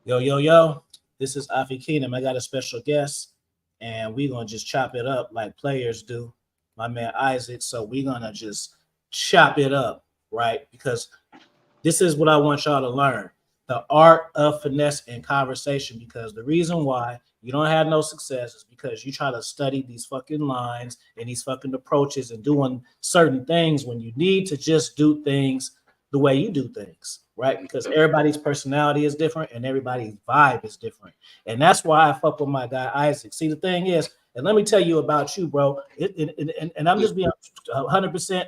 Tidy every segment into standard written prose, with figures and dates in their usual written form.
Yo, yo, yo. This is Afi Keenum. I got a special guest, and we're going to just chop it up like players do. My man Isaac. So we're going to just chop it up, right? Because this is what I want y'all to learn the art of finesse and conversation. Because the reason why you don't have no success is because you try to study these fucking lines and these fucking approaches and doing certain things when you need to just do things the way you do things, right? Because everybody's personality is different and everybody's vibe is different. And that's why I fuck with my guy Isaac. See, the thing is, and let me tell you about you, bro. And I'm just being 100%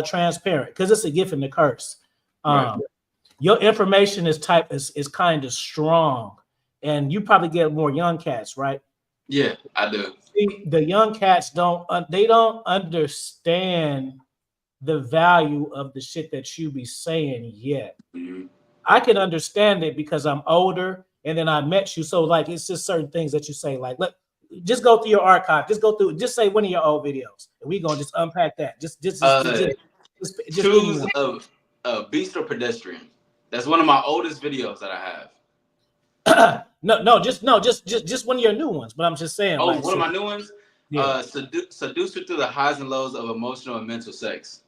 transparent because it's a gift and a curse. Right. Your information is kind of strong, and you probably get more young cats, right? Yeah, I do. See, the young cats they don't understand the value of the shit that you be saying yet. Mhm. I can understand it because I'm older, and then I met you, so like it's just certain things that you say, like look. Just go through your archive. Just go through. Just say one of your old videos, and we gonna just unpack that. Uh, Just give me Choose one. a beast or pedestrian. That's one of my oldest videos that I have. Just one of your new ones. But I'm just saying, Oh, like, one of so my new ones. yeah. Seduce her through the highs and lows of emotional and mental sex.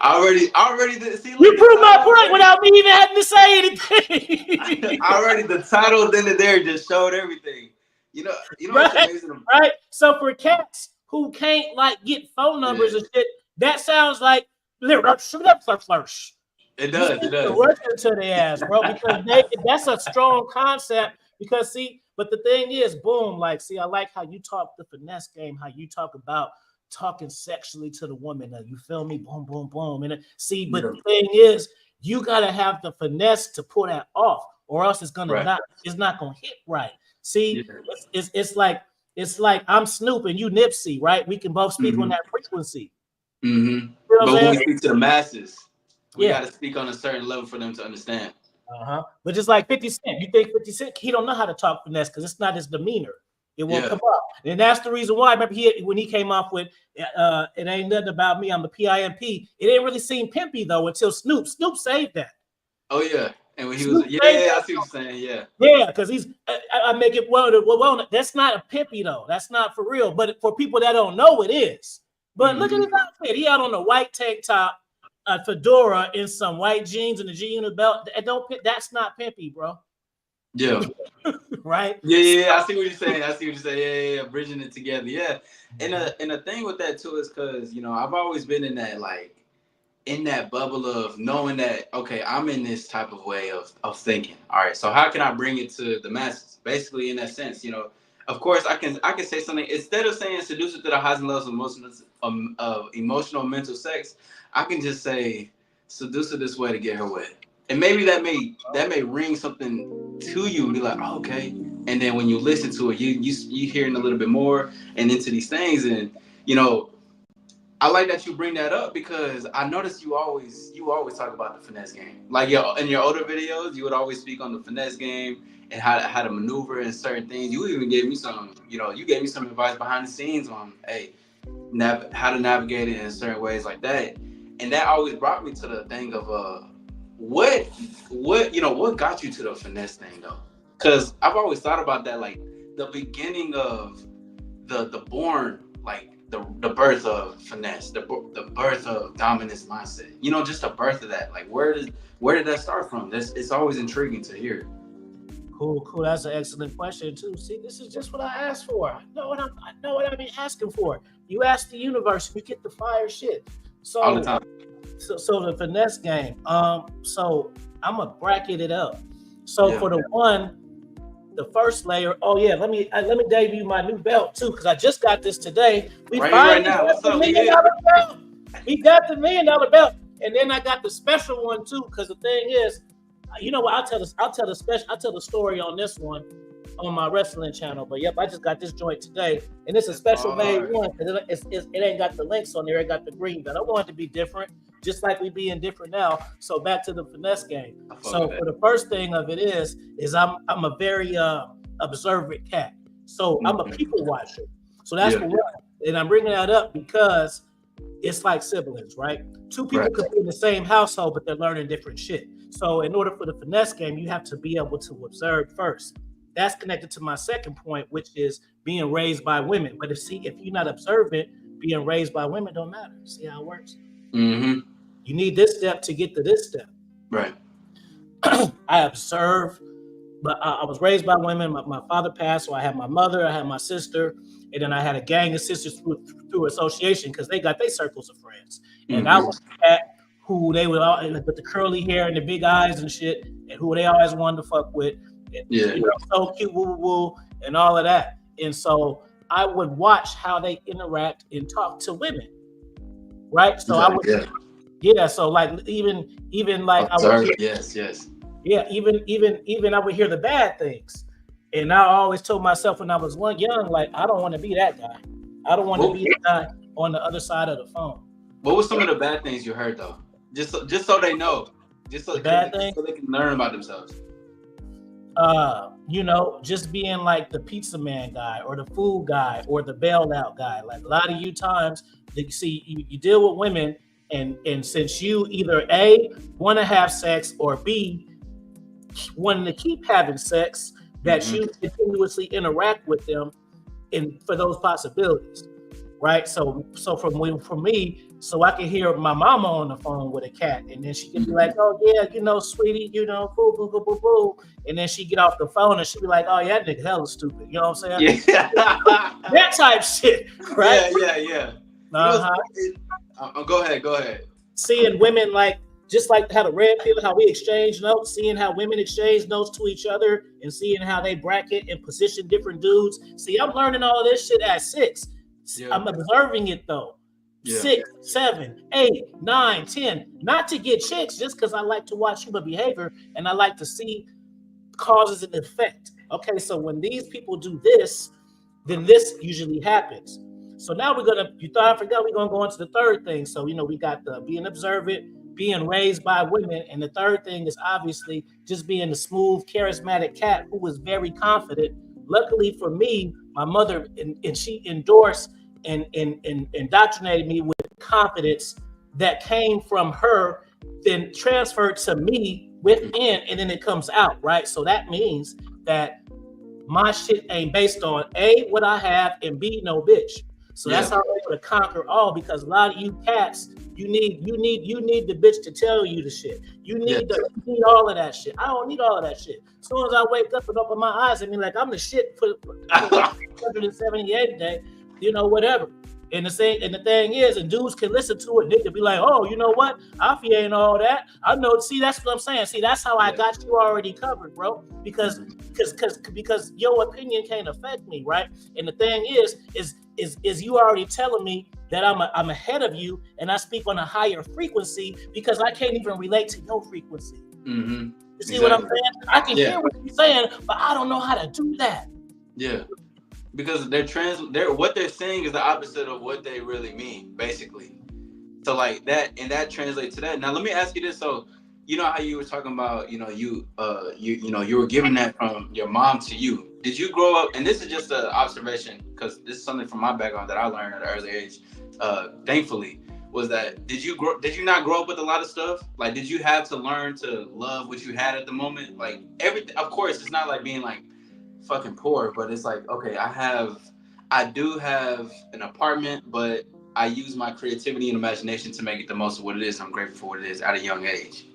I already did. See, You look, the proved my title point already. without me even having to say anything. Already, the title then and there just showed everything. You know what's Right? amazing? Right? So for cats who can't like get phone numbers Yeah, and shit, that sounds like flourish. it You does. It speak the does. Russian to their ass, bro, because that's a strong concept. Because see, but the thing is, boom, like, see, I like how you talk the finesse game, how you talk about talking sexually to the woman. You feel me? Boom, boom, boom. And see, but Yeah. the thing is, you gotta have the finesse to pull that off, or else Right. it's not gonna hit right. See, Yeah. it's like I'm Snoop and you Nipsey, right? We can both speak on Hmm. that frequency. Hmm. You know what But when I'm we saying? speak to the masses, we Yeah. got to speak on a certain level for them to understand. Uh-huh. But just like 50 Cent, you think 50 Cent, he don't know how to talk finesse because it's not his demeanor. It won't Yeah. come up. And that's the reason why. Remember when he came off with it ain't nothing about me, I'm the PIMP. It didn't really seem pimpy though until Snoop. Snoop saved that. Oh yeah. And when he was, Snoop saved yeah, I that. see what you're saying. Yeah. Yeah, because I make it well, that's not a pimpy though. That's not for real. But for people that don't know, it is. But look at Hmm. his outfit. He out on a white tank top, a fedora, in some white jeans and a G unit belt. That's not pimpy, bro. Yeah. Right? Yeah, yeah, yeah, I see what you're saying. I see what you're saying. Yeah, yeah, yeah, bridging it together. Yeah, and the thing with that too is because I've always been in that in that bubble of knowing that okay, I'm in this type of way of thinking. All right, so how can I bring it to the masses? Basically, in that sense, of course, I can say something instead of saying seduce it to the highs and lows of emotional mental sex. I can just say seduce her this way to get her wet, and maybe that may ring something to you and be like, oh, okay. And then when you listen to it, you hearing a little bit more and into these things, and you know I like that you bring that up because I noticed you always talk about the finesse game. Like in your older videos, you would always speak on the finesse game and how to maneuver in certain things. You even gave me you gave me some advice behind the scenes on how to navigate it in certain ways like that. And that always brought me to the thing of what what got you to the finesse thing though? Because I've always thought about that like the beginning of the born like the birth of finesse, the birth of dominance mindset. Just the birth of that. Like where did that start from? It's always intriguing to hear. Cool, cool. That's an excellent question too. See, this is just what I asked for. I know what I've been asking for. You ask the universe, you get the fire shit. All the So time. so the finesse game. So I'm gonna bracket it up. So Yeah. for the one, the first layer. Oh yeah, let me debut my new belt too because I just got this today. We Right here, right finally now. got What's the up? We million here. dollar belt. We got the $1 million belt, and then I got the special one too. Because the thing is, you know what? I'll tell the story on this one on my wrestling channel. But yep, I just got this joint today, and it's a That's special made hard. one because it ain't got the links on there. It got the green belt. I want it to be different, just like we being different now. So back to the finesse game. I fuck with So that. for the first thing of it is I'm a very observant cat. So I'm a Mhm. people watcher. So that's Yeah. for one. And I'm bringing that up because it's like siblings, right? Two people could be in the same household, but they're learning different shit. So in order for the finesse game, you have to be able to observe first. That's connected to my second point, which is being raised by women. But if you're not observant, being raised by women don't matter. See how it works? Mm-hmm. You need this step to get to this step. Right. I observe, but I was raised by women. My father passed, so I had my mother, I had my sister, and then I had a gang of sisters through association because they got their circles of friends. And I was at who they would all with the curly hair and the big eyes and shit, and who they always wanted to fuck with. And, you know, so cute, woo woo, and all of that. And so I would watch how they interact and talk to women, right? So I would, so like even like I would hear, even I would hear the bad things, and I always told myself when I was young, like I don't want to be that guy. I don't want to be the guy on the other side of the phone. What was some of the bad things you heard though? Just so they know, just so they can learn about themselves. You know, just being like the pizza man guy or the food guy or the bailout guy. Like a lot of you times, you deal with women, and since you either A, want to have sex, or B, wanting to keep having sex, that you continuously interact with them for those possibilities, right? So for me, so I can hear my mama on the phone with a cat, and then she can be like, "Oh yeah, you know, sweetie, you know, boo boo boo boo boo," and then she get off the phone and she be like, "Oh yeah, that nigga hella stupid," you know what I'm saying? Yeah. That type shit, right? Yeah. Go ahead. Seeing women like just like how the red pill, how we exchange notes, seeing how women exchange notes to each other, and seeing how they bracket and position different dudes. See, I'm learning all of this shit at 6. Yeah. I'm observing it though. 6, 7, 8, 9, 10. Not to get chicks, just because I like to watch human behavior and I like to see causes and effect. Okay, so when these people do this, then this usually happens. So now we're gonna. You thought I forgot? We're gonna go into the third thing. So you know we got the being observant, being raised by women, and the third thing is obviously just being the smooth, charismatic cat who was very confident. Luckily for me, my mother and she endorsed and indoctrinated me with confidence that came from her, then transferred to me within, and then it comes out, right? So that means that my shit ain't based on A, what I have, and B, no bitch. So that's how I'm able to conquer all, because a lot of you cats, you need the bitch to tell you the shit. You need all of that shit. I don't need all of that shit. As soon as I wake up and open my eyes and be like, I'm the shit for 178 a day, you know, whatever. And the thing is, and dudes can listen to it, they can be like, oh, you know what? Afi ain't all that. I know. See, that's what I'm saying. See, that's how I got you already covered, bro. Because your opinion can't affect me, right? And the thing is you already telling me that I'm ahead of you, and I speak on a higher frequency because I can't even relate to your frequency. You see what I'm saying? I can hear what you're saying, but I don't know how to do that. Yeah. Because what they're saying is the opposite of what they really mean, basically. So like that, and that translates to that. Now let me ask you this. So you know how you were talking about, you were giving that from your mom to you. Did you grow up, and this is just an observation, because this is something from my background that I learned at an early age, thankfully, was that did you not grow up with a lot of stuff? Like, did you have to learn to love what you had at the moment? Like everything, of course, it's not like being like fucking poor, but it's like, okay, I do have an apartment, but I use my creativity and imagination to make it the most of what it is. I'm grateful for what it is at a young age.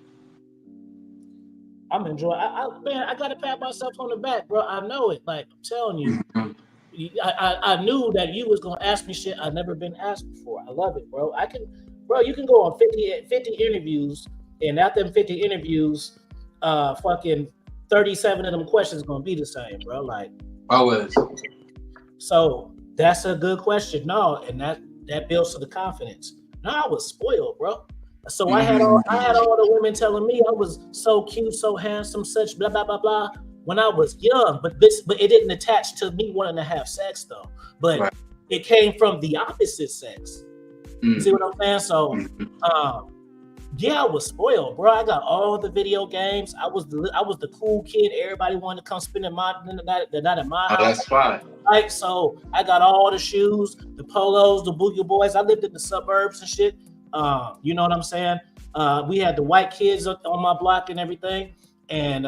I'm enjoying. I gotta pat myself on the back, bro. I know it. Like I'm telling you, I knew that you was gonna ask me shit I've never been asked before. I love it, bro. You can go on 50 interviews, and after them 50 interviews, fucking 37 of them questions gonna be the same, bro. Like always. So that's a good question. No, and that builds to the confidence. No, I was spoiled, bro. So I had all the women telling me I was so cute, so handsome, such blah blah blah blah when I was young. But it didn't attach to me wanting to have sex though. But it came from the opposite sex. See what I'm saying? So Yeah, I was spoiled, bro. I got all the video games. I was the cool kid. Everybody wanted to come spend the night at my Oh, house. that's fine. Right, so I got all the shoes, the polos, the boogie boys. I lived in the suburbs and shit. You know what I'm saying? We had the white kids on my block and everything, and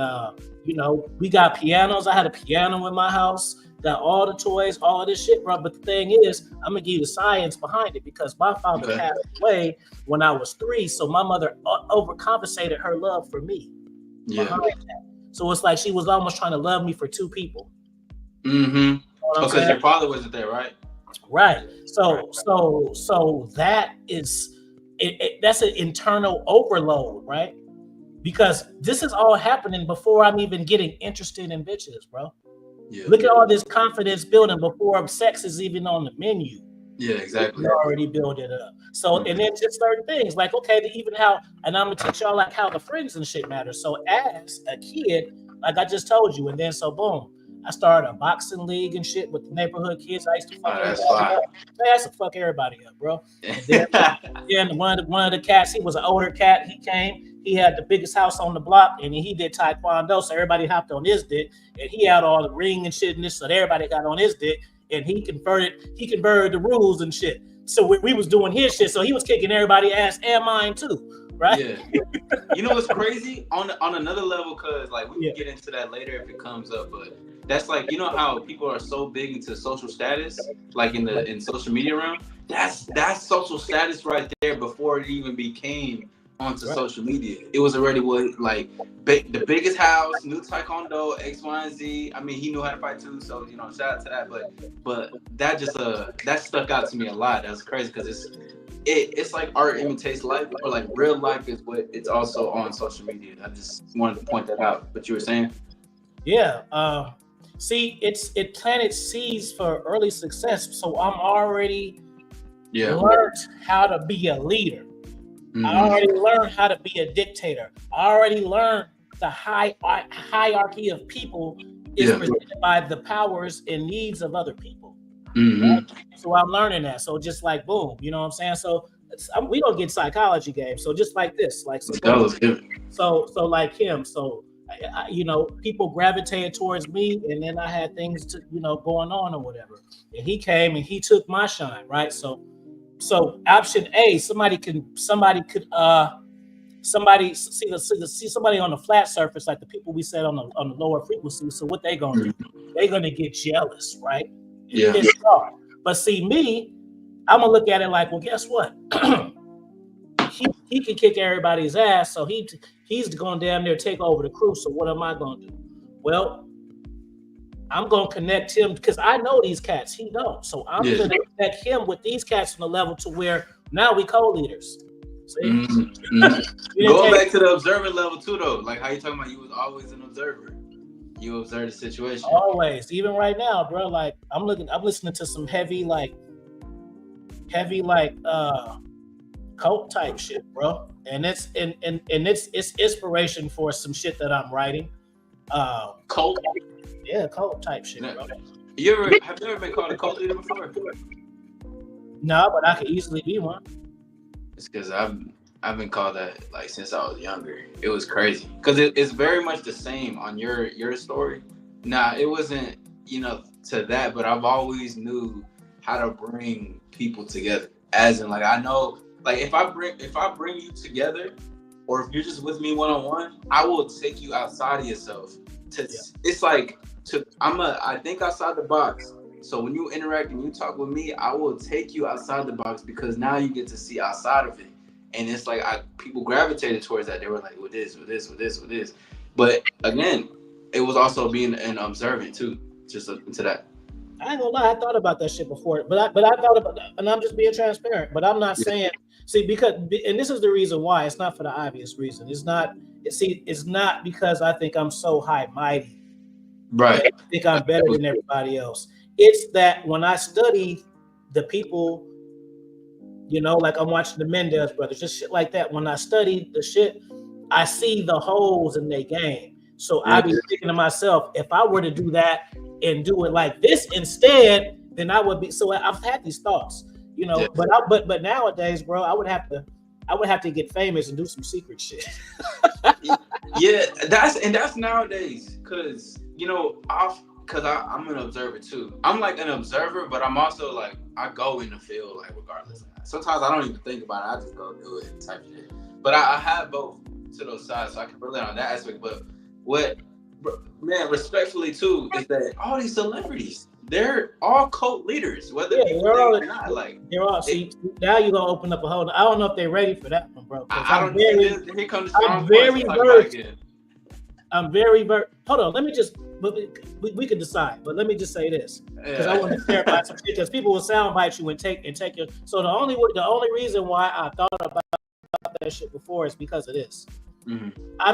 we got pianos. I had a piano in my house. Got all the toys, all of this shit, bro. But the thing is, I'm gonna give you the science behind it because my father Okay. passed away when I was 3, so my mother overcompensated her love for me Yeah. behind that. So it's like she was almost trying to love me for 2 people. Mm-hmm. You know what I'm Because saying? your father wasn't there, right? Right. So that is that's an internal overload, right? Because this is all happening before I'm even getting interested in bitches, bro. Yeah. Look at all this confidence building before sex is even on the menu. Yeah, exactly. You already build it up. So and then just certain things like even how, and I'm gonna teach y'all like how the friends and shit matter. So as a kid, like I just told you, and then so boom, I started a boxing league and shit with the neighborhood kids. I used to fuck That's everybody fine. up. I used to fuck everybody up, bro. And then one of the cats, he was an older cat. He came. He had the biggest house on the block, and he did taekwondo. So everybody hopped on his dick, and he had all the ring and shit and this. So everybody got on his dick, and he converted the rules and shit. So we was doing his shit. So he was kicking everybody ass and mine too, right? Yeah. You know what's crazy on another level, cause like we can get into that later if it comes up, but that's like, you know how people are so big into social status, like in social media realm. That's social status right there before it even became onto social media. It was already like the biggest house, new taekwondo, X, Y, and Z. I mean, he knew how to fight too, so shout out to that. But that just that stuck out to me a lot. That's crazy because it's like art imitates life, or like real life is what it's also on social media. I just wanted to point that out. What you were saying? Yeah. See, it planted seeds for early success. So I'm already learned how to be a leader. Mm-hmm. I already learned how to be a dictator. I already learned the hierarchy of people is presented by the powers and needs of other people. Mm-hmm. Right? So I'm learning that. So just like boom, you know what I'm saying? So we don't get psychology games. So just like this, like so like him. So people gravitated towards me, and then I had things to going on or whatever. And he came and he took my shine, right? So option A, somebody could see somebody on the flat surface, like the people we said on the lower frequency. So what they gonna do? They're gonna get jealous, right? Yeah. But see me, I'm gonna look at it like, well, guess what? he can kick everybody's ass, so he's going damn near take over the crew. So what am I gonna do? Well, I'm gonna connect him because I know these cats. He don't. So I'm gonna connect him with these cats on the level to where now we co-leaders. See? Mm-hmm. Going back to the observant level too, though. Like how you talking about you was always an observer. You observe the situation. Always, even right now, bro. Like I'm listening to some heavy cult type shit, bro. And it's it's inspiration for some shit that I'm writing. Cult. Yeah, cult type shit, bro. Have you ever been called a cult leader before? No, but I could easily be one. It's because I've been called that like since I was younger. It was crazy because it's very much the same on your story. Nah, it wasn't to that, but I've always knew how to bring people together. As in, like I know, like if I bring you together, or if you're just with me one-on-one, I will take you outside of yourself. It's like I think outside the box. So when you interact and you talk with me, I will take you outside the box because now you get to see outside of it. And it's like people gravitated towards that. They were like, with this. But again, it was also being an observant too, just into that. I ain't gonna lie, I thought about that shit before, but I thought about that, and I'm just being transparent. But I'm not saying, and this is the reason why. It's not for the obvious reason. It's not because I think I'm so high mighty. Right. I think I'm better than everybody else. It's that when I study the people, like I'm watching the Mendez brothers, just shit like that. When I study the shit, I see the holes in their game. So I be thinking to myself, if I were to do that and do it like this instead, then I would be. So I've had these thoughts, but nowadays, bro, I would have I would have to get famous and do some secret shit. Yeah, that's nowadays, because I'm an observer too. I'm like an observer, but I'm also like, I go in the field like regardless. Sometimes I don't even think about it. I just go do it type shit. But I have both to those sides, so I can relate on that aspect. But what, man, respectfully too, is that all these celebrities, they're all cult leaders, whether people think or not. Like, they're all. See, now you're gonna open up a whole. I don't know if they're ready for that one, bro. I don't. Here comes the I'm very versed. I'm very versed. Hold on, let me just. We can decide, but let me just say this, because I want to clarify something, because people will soundbite you and take your. So the only reason why I thought about that shit before is because of this. Mm-hmm. I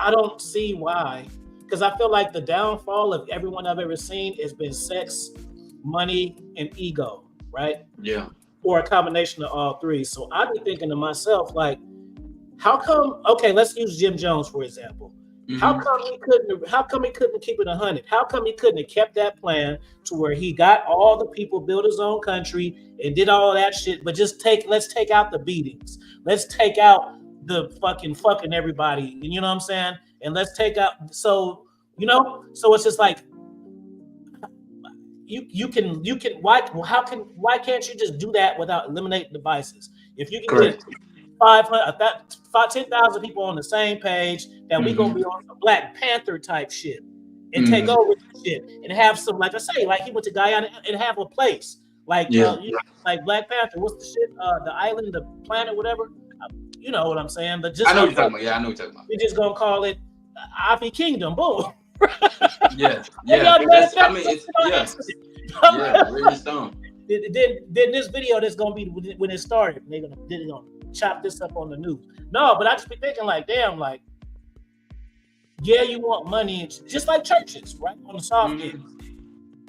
don't see why, because I feel like the downfall of everyone I've ever seen has been sex, money, and ego, right? Yeah. Or a combination of all three. So I've been thinking to myself, like, how come? Okay, let's use Jim Jones for example. Mm-hmm. How come he couldn't keep it 100? How come he couldn't have kept that plan to where he got all the people, built his own country, and did all that shit? But let's take out the beatings. Let's take out the fucking everybody. You know what I'm saying? And let's take out. So it's just like you can why can't you just do that without eliminating the vices? If you can get 10,000 people on the same page, that we gonna be on some Black Panther type shit and take over shit and have some, like I say, like he went to Guyana and have a place like like Black Panther. What's the shit? The island, the planet, whatever. You know what I'm saying? But just I know what you're talking about. Yeah, I know what you're talking about. We just gonna call it Afi Kingdom. Boom. Yeah. Really stone. Then this video that's gonna be when it started, they're gonna chop this up on the news. No, but I just be thinking like, damn, like, yeah, you want money, just like churches, right? On the soft end.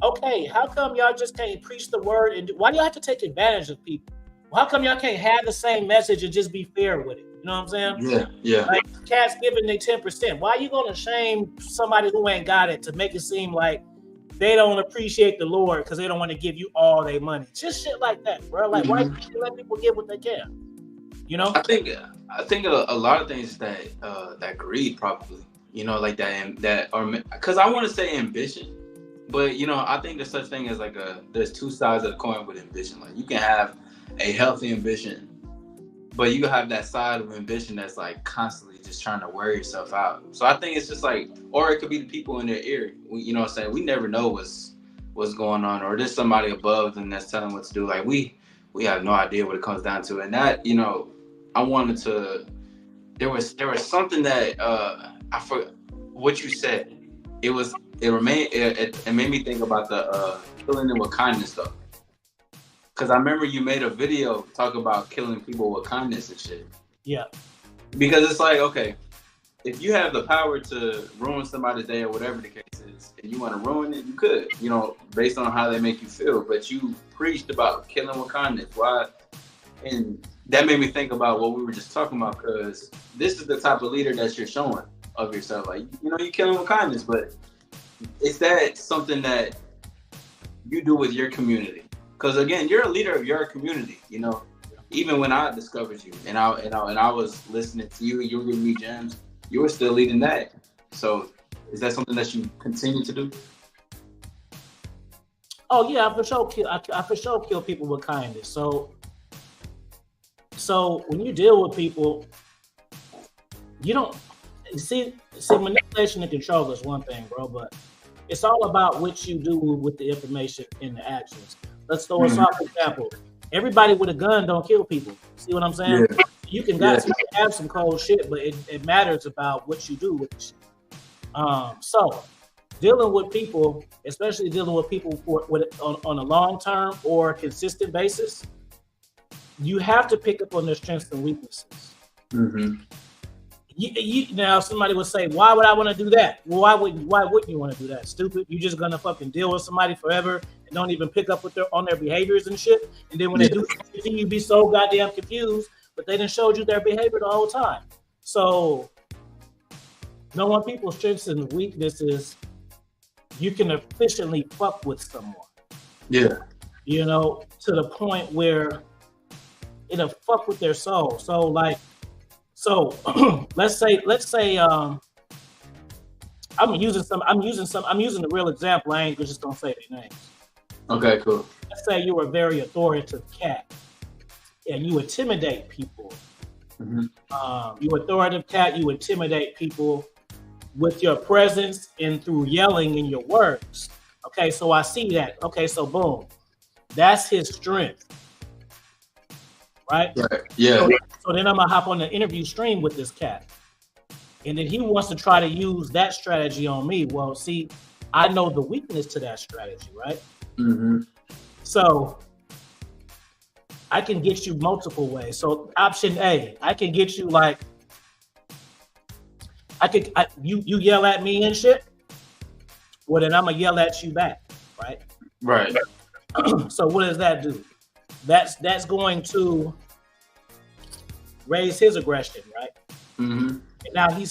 Okay, how come y'all just can't preach the word and why do y'all have to take advantage of people? Well, how come y'all can't have the same message and just be fair with it? You know what I'm saying? Yeah. Like cats giving they 10%. Why are you gonna shame somebody who ain't got it to make it seem like they don't appreciate the Lord because they don't want to give you all their money? Just shit like that, bro. Like, why can't you let people give what they can? You know? I think a lot of things that greed probably, like that or because I want to say ambition, but I think there's such thing as like there's two sides of the coin with ambition. Like you can have a healthy ambition, but you can have that side of ambition that's like constantly just trying to wear yourself out. So I think it's just like, or it could be the people in their ear. You know what I'm saying? We never know what's going on, or there's somebody above them that's telling what to do. Like we have no idea what it comes down to. And that, I wanted to. There was something that I forgot what you said. It made me think about the killing them with kindness though. Because I remember you made a video talking about killing people with kindness and shit. Yeah. Because it's like, okay, if you have the power to ruin somebody's day or whatever the case is, and you want to ruin it, you could, based on how they make you feel. But you preached about killing with kindness. Why? And that made me think about what we were just talking about, because this is the type of leader that you're showing of yourself. Like, you kill them with kindness, but is that something that you do with your community? Because again, you're a leader of your community. Even when I discovered you and I was listening to you, you were giving me gems, you were still leading that. So is that something that you continue to do? Oh yeah, I for sure kill people with kindness. So when you deal with people, you don't see manipulation and control is one thing, bro, but it's all about what you do with the information and the actions. Let's throw a soft example. Everybody with a gun don't kill people. See what I'm saying? Yeah. You can have some cold shit, but it matters about what you do with the shit. So dealing with people, especially dealing with people on a long term or consistent basis, you have to pick up on their strengths and weaknesses. Now somebody would say, why would I want to do that? Well, why wouldn't you want to do that? Stupid. You're just gonna fucking deal with somebody forever and don't even pick up on their behaviors and shit. And then when they do something, you be so goddamn confused, but they done showed you their behavior the whole time. So knowing people's strengths and weaknesses, you can efficiently fuck with someone. Yeah. To the point where it'll fuck with their soul. So like, let's say I'm using a real example. I ain't just gonna say their names. Okay, cool. Let's say you're a very authoritative cat and you intimidate people. You authoritative cat, you intimidate people with your presence and through yelling in your words. Okay, so I see that. Okay, so boom, that's his strength, right? Yeah. So then I'm gonna hop on the interview stream with this cat, and then he wants to try to use that strategy on me. Well, see, I know the weakness to that strategy, right? So I can get you multiple ways. So option A, I can get you like, you yell at me and shit. Well, then I'm gonna yell at you back, right? Right. So what does that do? That's going to raise his aggression, right? And now he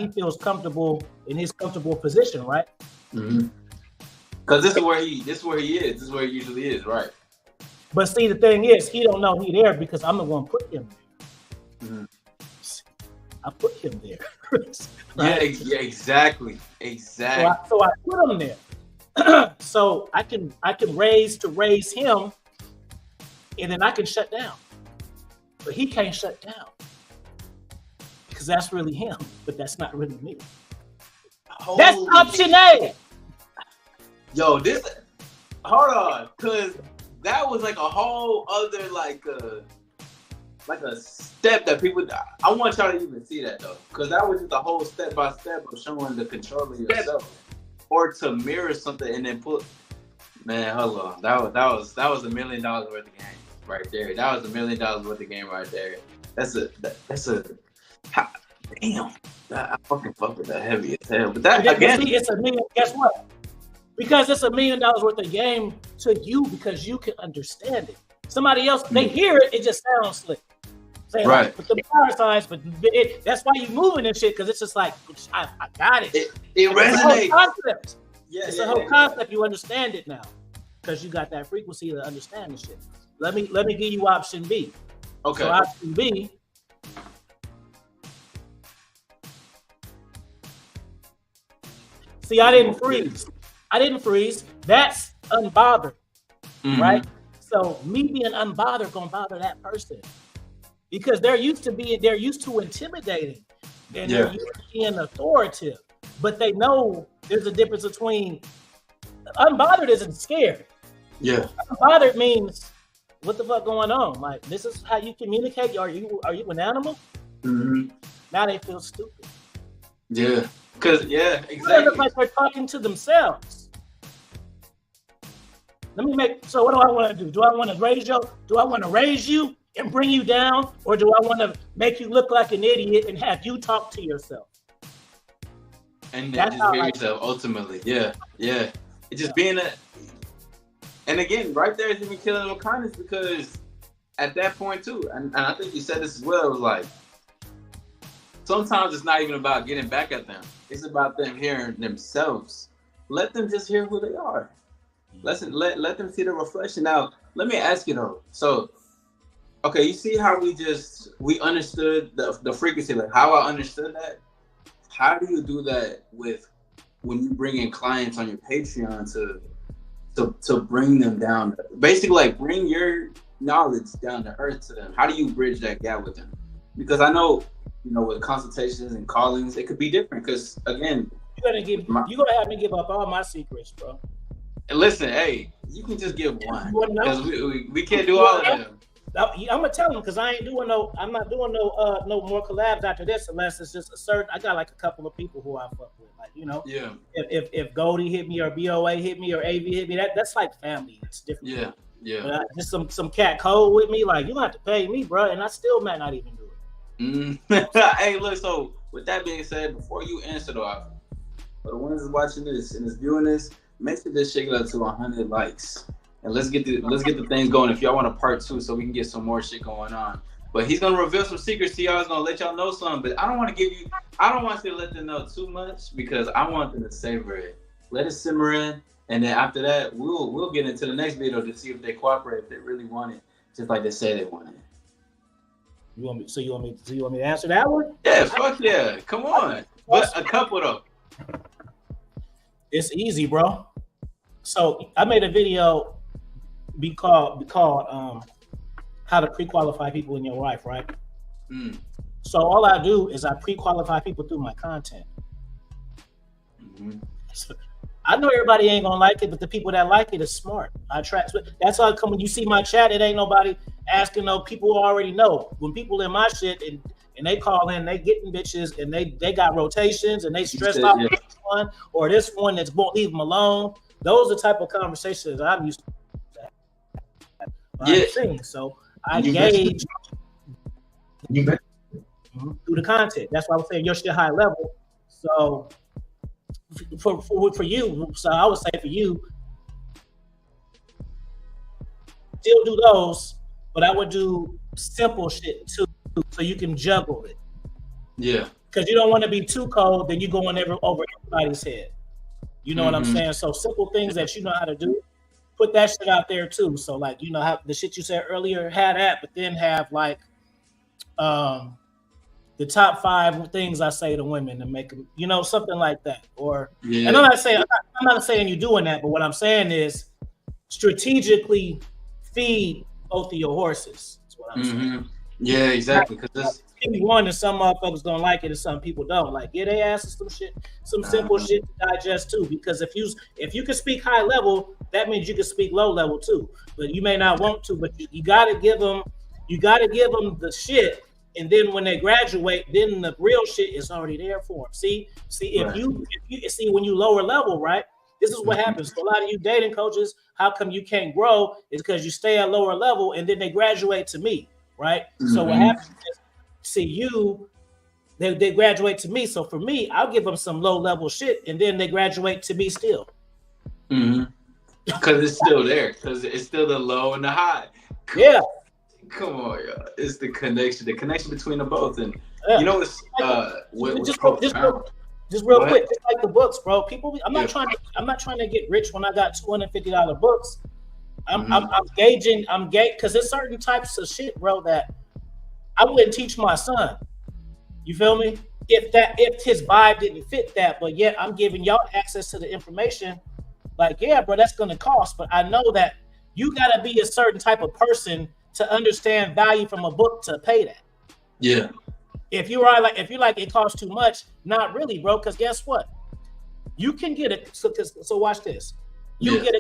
feels comfortable in his comfortable position, right? Because this is where he is. This is where he usually is, right? But see, the thing is, he don't know he there because I'm the one put him there. I put him there. Right? Yeah, exactly. So I put him there. So I can raise him, and then I can shut down. But he can't shut down because that's really him, but that's not really me. That's option A. Yo, hold on, because that was like a whole other like a step that people. I want y'all to even see that though, because that was just a whole step by step of showing the control of yourself, or to mirror something and then put. Man, hold on, that was $1 million worth of game right there. That was $1 million worth of game right there. That's a damn. I fucking fuck with that heavy as hell. But that again, see, it's a million. Guess what? Because it's $1 million worth of game to you because you can understand it. Somebody else, they hear it, it just sounds slick. Say, right. Like, but the power signs, but that's why you moving and shit, because it's just like, I got it. It resonates. It's a whole concept. Yeah, it's a whole concept. You understand it now because you got that frequency to understand the shit. Let me give you option B. Okay. So option B. See, I didn't freeze. That's unbothered, right? So me being unbothered gonna bother that person because they're used to intimidating and they're used to being authoritative, but they know there's a difference between unbothered isn't scared. Yeah. Unbothered means what the fuck going on? Like, this is how you communicate. Are you an animal? Now they feel stupid. Yeah. Exactly. They look like they're talking to themselves. So what do I want to do? Do I want to raise you and bring you down? Or do I want to make you look like an idiot and have you talk to yourself? And then just hear yourself ultimately. Yeah. It's just being and again, right there is even killing with kindness because at that point too, and I think you said this as well, it was like, sometimes it's not even about getting back at them. It's about them hearing themselves. Let them just hear who they are. Let them see the reflection. Now, let me ask you though. So, okay, you see how we understood the frequency, like how I understood that? How do you do that with when you bring in clients on your Patreon to bring them down? Basically, like bring your knowledge down to earth to them. How do you bridge that gap with them? Because I know, with consultations and callings, it could be different. Because again, you're gonna have me give up all my secrets, bro. Listen, hey, you can just give one because we can't do all of them. I'm gonna tell them because I'm not doing no more collabs after this unless it's just a certain. I got like a couple of people who I fuck with, like Yeah. If Goldie hit me or BOA hit me or AV hit me, that's like family. It's different. Yeah. But just some cat code with me, like you don't have to pay me, bro, and I still might not even do it. Hey, look. So with that being said, before you answer though, for the ones that's watching this and is viewing this, make sure this shit get up to 100 likes, and let's get the things going. If y'all want a part 2, so we can get some more shit going on. But he's gonna reveal some secrets to y'all. He's gonna let y'all know something. But I don't want you to let them know too much because I want them to savor it. Let it simmer in, and then after that, we'll get into the next video to see if they cooperate, if they really want it, just like they say they want it. You want me? So you want me? So you want me to answer that one? Yeah, fuck yeah. Come on. But a couple though. It's easy, bro. So I made a video be called how to pre-qualify people in your life, right? Mm. So all I do is I pre-qualify people through my content. Mm-hmm. So, I know everybody ain't gonna like it, but the people that like it is smart. I attract. That's how I come when you see my chat. It ain't nobody asking no people who already know. When people in my shit and they call in, they getting bitches and they got rotations and they stressed out with this one or this one that's won't leave them alone. Those are the type of conversations that I'm used to. Seeing. So I gauge through the content. That's why I was saying your shit high level. So for you, so I would say for you, still do those, but I would do simple shit too, so you can juggle it. Yeah. Because you don't want to be too cold, then you going over everybody's head. You know what I'm saying? So simple things that you know how to do, put that shit out there too. So like, you know, how the shit you said earlier, had that, but then have like the top 5 things I say to women to make them, you know, something like that. Or and I'm not saying you're doing that, but what I'm saying is strategically feed both of your horses. That's what I'm saying. Yeah, exactly. Because one and some motherfuckers don't like it and some people don't. Like, yeah, they ask some shit, some simple shit to digest too. Because if you can speak high level, that means you can speak low level too. But you may not want to, but you gotta give them the shit. And then when they graduate, then the real shit is already there for them. See, if you see when you lower level, right? This is what happens. So a lot of you dating coaches, how come you can't grow? Is because you stay at lower level and then they graduate to me, right? So what happens is, see they graduate to me. So for me, I'll give them some low level shit, and then they graduate to me still. Because it's still there. Because it's still the low and the high. Yeah. Come on, y'all. It's the connection between them both. And you know what's just real quick, just like the books, bro. People, I'm not trying to get rich when I got $250 books. I'm gauging because there's certain types of shit, bro, that I wouldn't teach my son. You feel me? If his vibe didn't fit that, but yet I'm giving y'all access to the information. Like, yeah, bro, that's gonna cost, but I know that you gotta be a certain type of person to understand value from a book to pay that. Yeah. If you like it costs too much, not really, bro. Because guess what? You can get it. So watch this. You'll get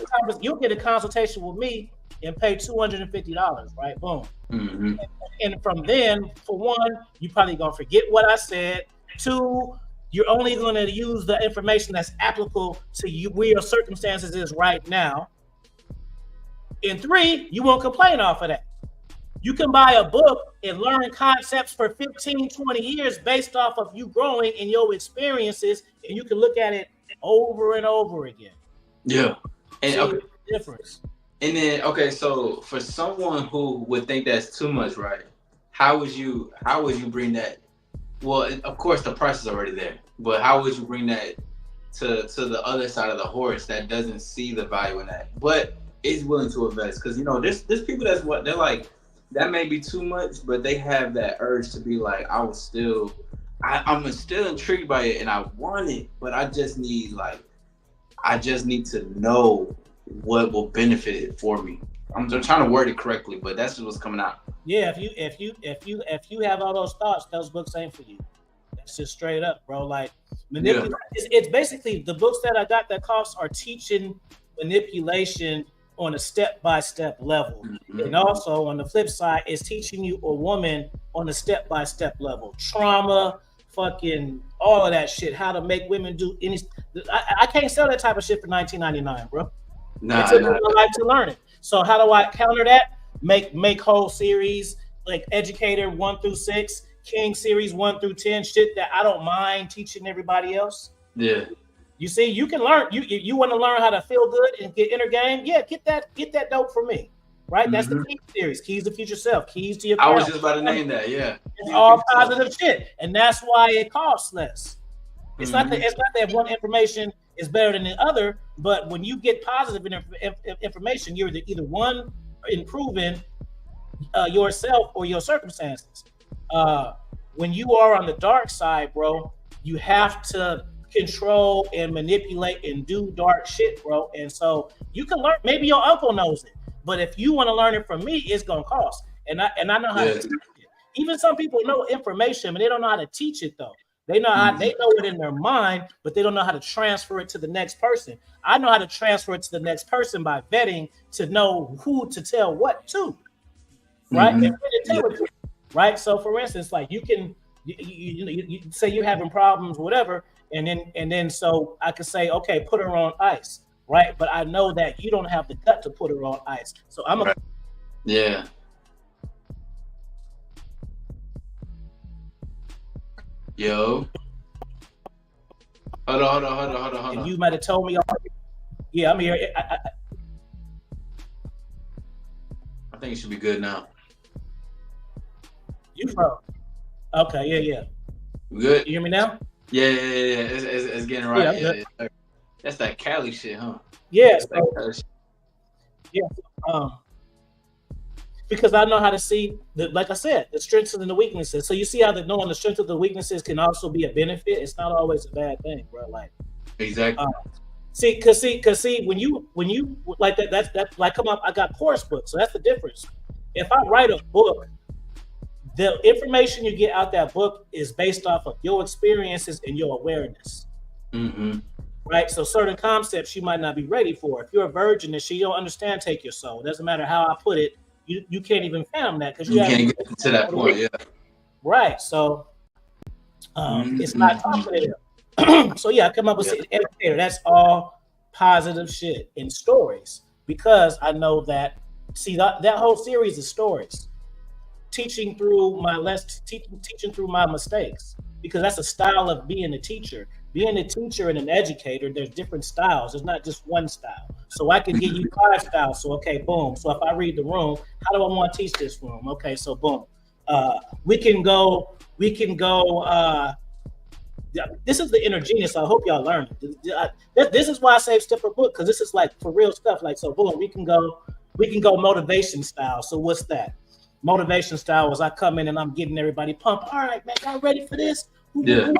a consultation with me and pay $250, right? Boom. And from then, for one, you probably gonna forget what I said. 2, you're only gonna use the information that's applicable to you where your circumstances is right now. And 3, you won't complain off of that. You can buy a book and learn concepts for 15, 20 years based off of you growing in your experiences, and you can look at it over and over again. Yeah. And see the difference. And then, okay, so for someone who would think that's too much, right? How would you bring that? Well, of course, the price is already there, but how would you bring that to the other side of the horse that doesn't see the value in that, but is willing to invest? Because, you know, there's people they're like, that may be too much, but they have that urge to be like, I'm still intrigued by it and I want it, but I just need to know what will benefit it for me. I'm trying to word it correctly, but that's just what's coming out. Yeah, if you have all those thoughts, those books ain't for you. That's just straight up, bro. Like it's basically the books that I got that costs are teaching manipulation on a step-by-step level. And also on the flip side is teaching you a woman on a step-by-step level. Trauma, fucking all of that shit, how to make women do any. I can't sell that type of shit for $19.99, bro. It took me my life to learn it. So how do I counter that? Make whole series like Educator 1 through 6, King series 1 through 10, shit that I don't mind teaching everybody else. Yeah. You see, you can learn. You want to learn how to feel good and get inner game. Yeah, get that dope from me, right? That's the Keys series, Keys to Future Self, Keys to Your. I was just about to name that. Yeah, it's all positive shit, and that's why it costs less. It's not that one information is better than the other, but when you get positive information, you're either one improving yourself or your circumstances. When you are on the dark side, bro, you have to control and manipulate and do dark shit, bro. And so you can learn. Maybe your uncle knows it, but if you want to learn it from me, it's gonna cost. And I know how to teach it. Even some people know information, but they don't know how to teach it though. They know how they know it in their mind, but they don't know how to transfer it to the next person. I know how to transfer it to the next person by vetting to know who to tell what to, right? And intelligent, right? So, for instance, like you can you say you're having problems, whatever, and then so I could say, okay, put her on ice, right? But I know that you don't have the gut to put her on ice, so I'm a yeah. Yo. Hold on. And you might have told me already. Yeah, I'm here. I think it should be good now. You froze. Okay, yeah. You good? You hear me now? Yeah. It's getting right. Yeah. That's that Cali shit, huh? Yeah. So, yeah. Because I know how to see, like I said, the strengths and the weaknesses. So you see how knowing the strengths of the weaknesses can also be a benefit. It's not always a bad thing, bro. Like exactly. Cause when you like that's like come up. I got course books, so that's the difference. If I write a book, the information you get out that book is based off of your experiences and your awareness. Right. So certain concepts you might not be ready for. If you're a virgin and you don't understand, take your soul. It doesn't matter how I put it. You can't even fathom that because you can't get to that point. Yeah. Right. So it's not talking to them. So yeah, I come up with an educator. That's all positive shit in stories because I know that. See that whole series is stories, teaching through teaching through my mistakes because that's a style of being a teacher. Being a teacher and an educator, there's different styles. There's not just one style. So I can give you 5 styles. So okay, boom. So if I read the room, how do I want to teach this room? Okay, so boom. We can go. This is the inner genius. I hope y'all learn it. This is why I save stuff for book because this is like for real stuff. Like so, boom. We can go motivation style. So what's that? Motivation style is I come in and I'm getting everybody pumped. All right, man, y'all ready for this? Yeah.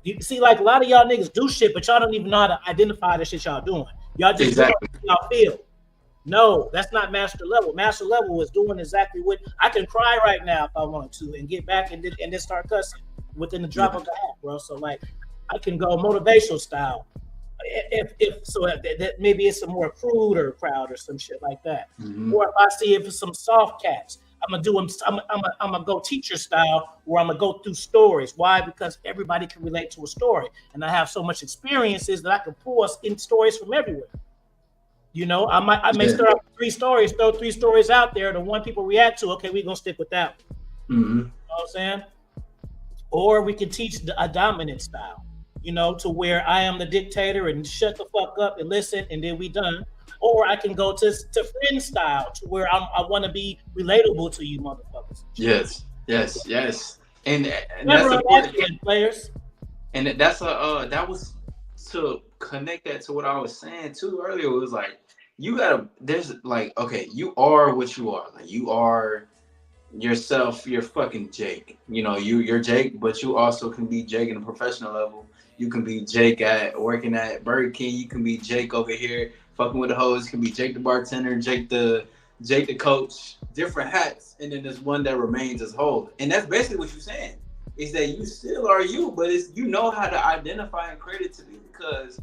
You see, like a lot of y'all niggas do shit, but y'all don't even know how to identify the shit y'all doing. Y'all just doing what y'all feel. No, that's not master level. Master level is doing exactly what I can cry right now if I want to and get back and then start cussing within the drop of the hat, bro. So like I can go motivational style. If so that maybe it's a more cruder crowd or some shit like that. Or if I see if it's some soft cats, I'm gonna go teacher style where I'm gonna go through stories. Why? Because everybody can relate to a story, and I have so much experiences that I can pull us in stories from everywhere. You know, I may start with 3 stories, throw 3 stories out there. The one people react to, okay, we're gonna stick with that one. You know what I'm saying? Or we can teach a dominant style. You know, to where I am the dictator and shut the fuck up and listen, and then we done. Or I can go to friend style to where I want to be relatable to you motherfuckers. Yes. And that's important, players. And that's that was to connect that to what I was saying too earlier. It was like you gotta. There's like okay, you are what you are. Like you are yourself. You're fucking Jake. You know you're Jake, but you also can be Jake in a professional level. You can be Jake at working at Burger King. You can be Jake over here fucking with the hoes. You can be Jake the bartender, Jake the coach. Different hats, and then there's one that remains as whole. And that's basically what you're saying is that you still are you, but it's you know how to identify and create it to be because.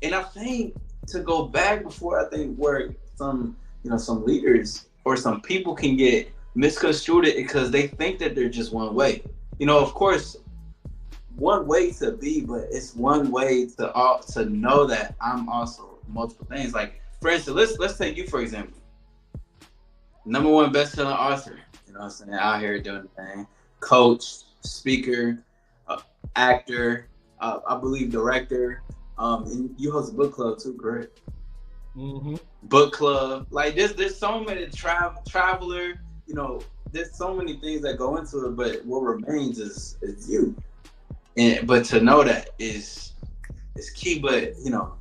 And I think to go back before I think where some leaders or some people can get misconstrued it because they think that they're just one way. You know, of course. One way to be, but it's one way to know that I'm also multiple things. Like, for instance, let's take you for example. #1 best-selling author. You know what I'm saying? Out here doing the thing. Coach, speaker, actor, I believe director. And you host a book club too, correct? Book club. Like there's so many traveler. You know, there's so many things that go into it, but what remains is you. But to know that is key. But you know,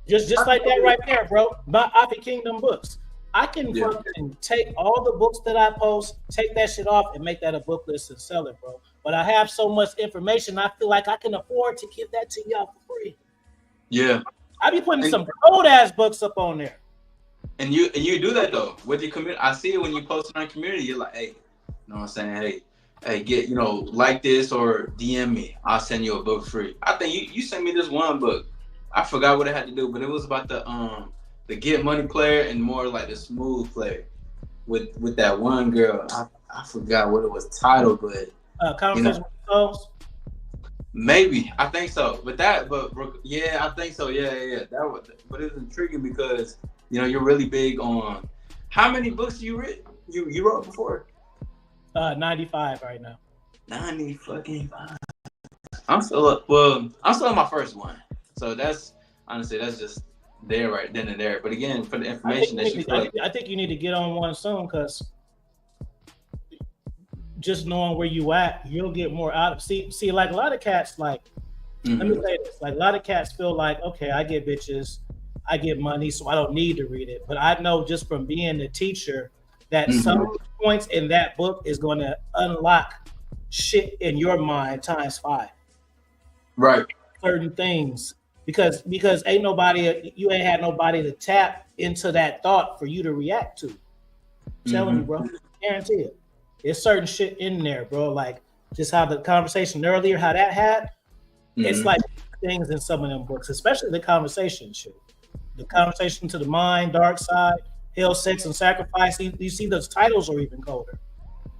just like that right there, bro. My Afi Kingdom books. I can fucking take all the books that I post, take that shit off, and make that a book list and sell it, bro. But I have so much information, I feel like I can afford to give that to y'all for free. Yeah. I be putting some cold ass books up on there. And you do that though with your community. I see it when you post it on community. You're like, hey, you know what I'm saying? Hey, get like this or DM me. I'll send you a book free. I think you sent me this one book. I forgot what it had to do, but it was about the get money player and more like the smooth player with that one girl. I forgot what it was titled, but Conversation with Souls. Maybe I think so, but yeah, I think so. Yeah. But it was intriguing because you're really big on how many books you wrote before. 95 right now. 90 fucking 5. I'm still on my first one, so that's honestly that's just there right then and there. But again, for the information I think you need to get on one soon because just knowing where you at, you'll get more out of. See, like a lot of cats, like let me say this, like a lot of cats feel like, okay, I get bitches, I get money, so I don't need to read it. But I know just from being a teacher that some points in that book is going to unlock shit in your mind times 5. Right. Certain things because you ain't had nobody to tap into that thought for you to react to. I'm telling you, bro, guarantee it. There's certain shit in there, bro. Like just how the conversation earlier, how that had. It's like things in some of them books, especially the conversation shit. The conversation to the mind, dark side, hell, sex, and sacrifice. You see those titles are even colder.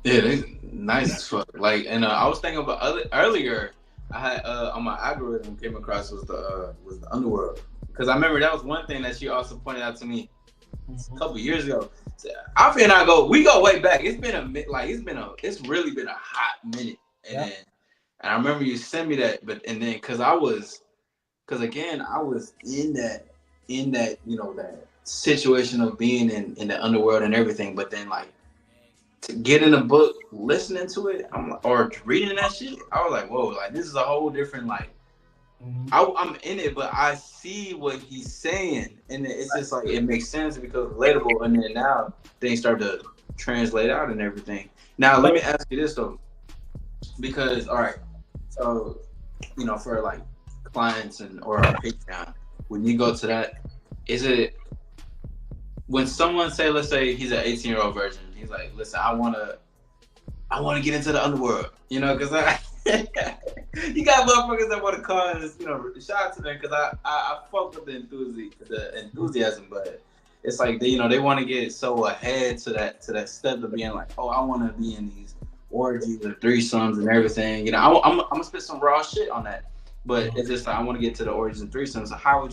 Yeah, they nice as fuck. Like, and I was thinking about earlier. I had on my algorithm came across was the Underworld because I remember that was one thing that she also pointed out to me a couple years ago. Afi and I we go way back. It's really been a hot minute, and I remember you sent me that, because I was in that that situation of being in the underworld and everything, but then like to get in a book, listening to it, or reading that shit, I was like, whoa, like this is a whole different I'm in it, but I see what he's saying, and it's just like it makes sense because relatable. And then now things start to translate out and everything. Now let me ask you this though, because all right, so for like clients or Patreon, when you go to that, is it when someone let's say he's an 18-year-old virgin, he's like, listen, I want to get into the underworld, because you got motherfuckers that want to call us, shout out to them because I fuck with the enthusiasm, but it's like they want to get so ahead to that step of being like, oh, I want to be in these orgies or threesomes and everything. I'm gonna spit some raw shit on that, but it's just like I want to get to the orgies and threesomes. So how would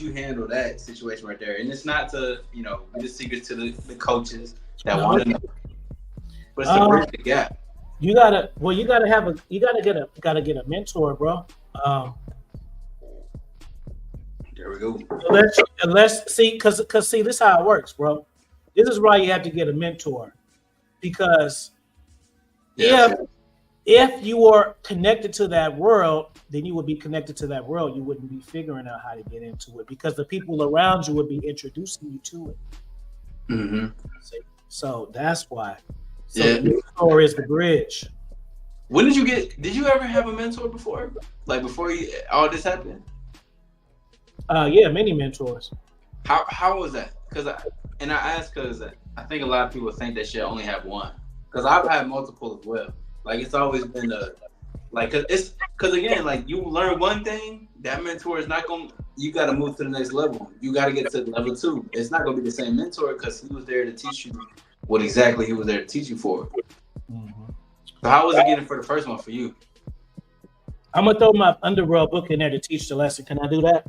you handle that situation right there? And it's not to be the secret to the coaches that want to know, but it's to bridge the gap. You gotta get a mentor, bro. There we go. Let's see, because this is how it works, bro. This is why you have to get a mentor, because if you are connected to that world, then you would be connected to that world. You wouldn't be figuring out how to get into it because the people around you would be introducing you to it. So that's why. So the mentor is the bridge. When did you ever have a mentor before? Like before all this happened? Yeah, many mentors. How was that? Because I asked because I think a lot of people think they should only have one. Because I've had multiple as well. Like it's always been because again, like you learn one thing, that mentor is not going. You got to move to the next level. You got to get to level 2. It's not going to be the same mentor because he was there to teach you what exactly he was there to teach you for. So how was it getting for the first one for you? I'm gonna throw my Underworld book in there to teach the lesson. Can I do that?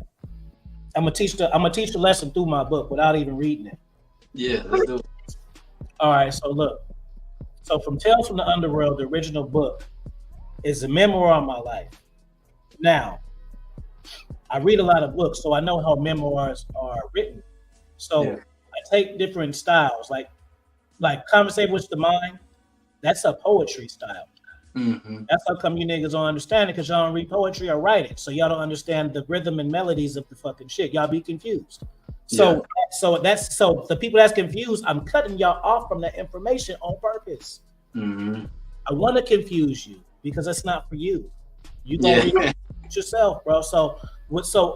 I'm gonna teach the lesson through my book without even reading it. Yeah, let's do it. All right, so look. So from Tales from the Underworld, the original book is a memoir of my life. Now, I read a lot of books, so I know how memoirs are written. So I take different styles, like Conversation with the Mind. That's a poetry style. That's how come you niggas don't understand it, because y'all don't read poetry or write it. So y'all don't understand the rhythm and melodies of the fucking shit. Y'all be confused. So so the people that's confused, I'm cutting y'all off from that information on purpose. Mm-hmm. I want to confuse you because it's not for you. You gonna read it yourself, bro. So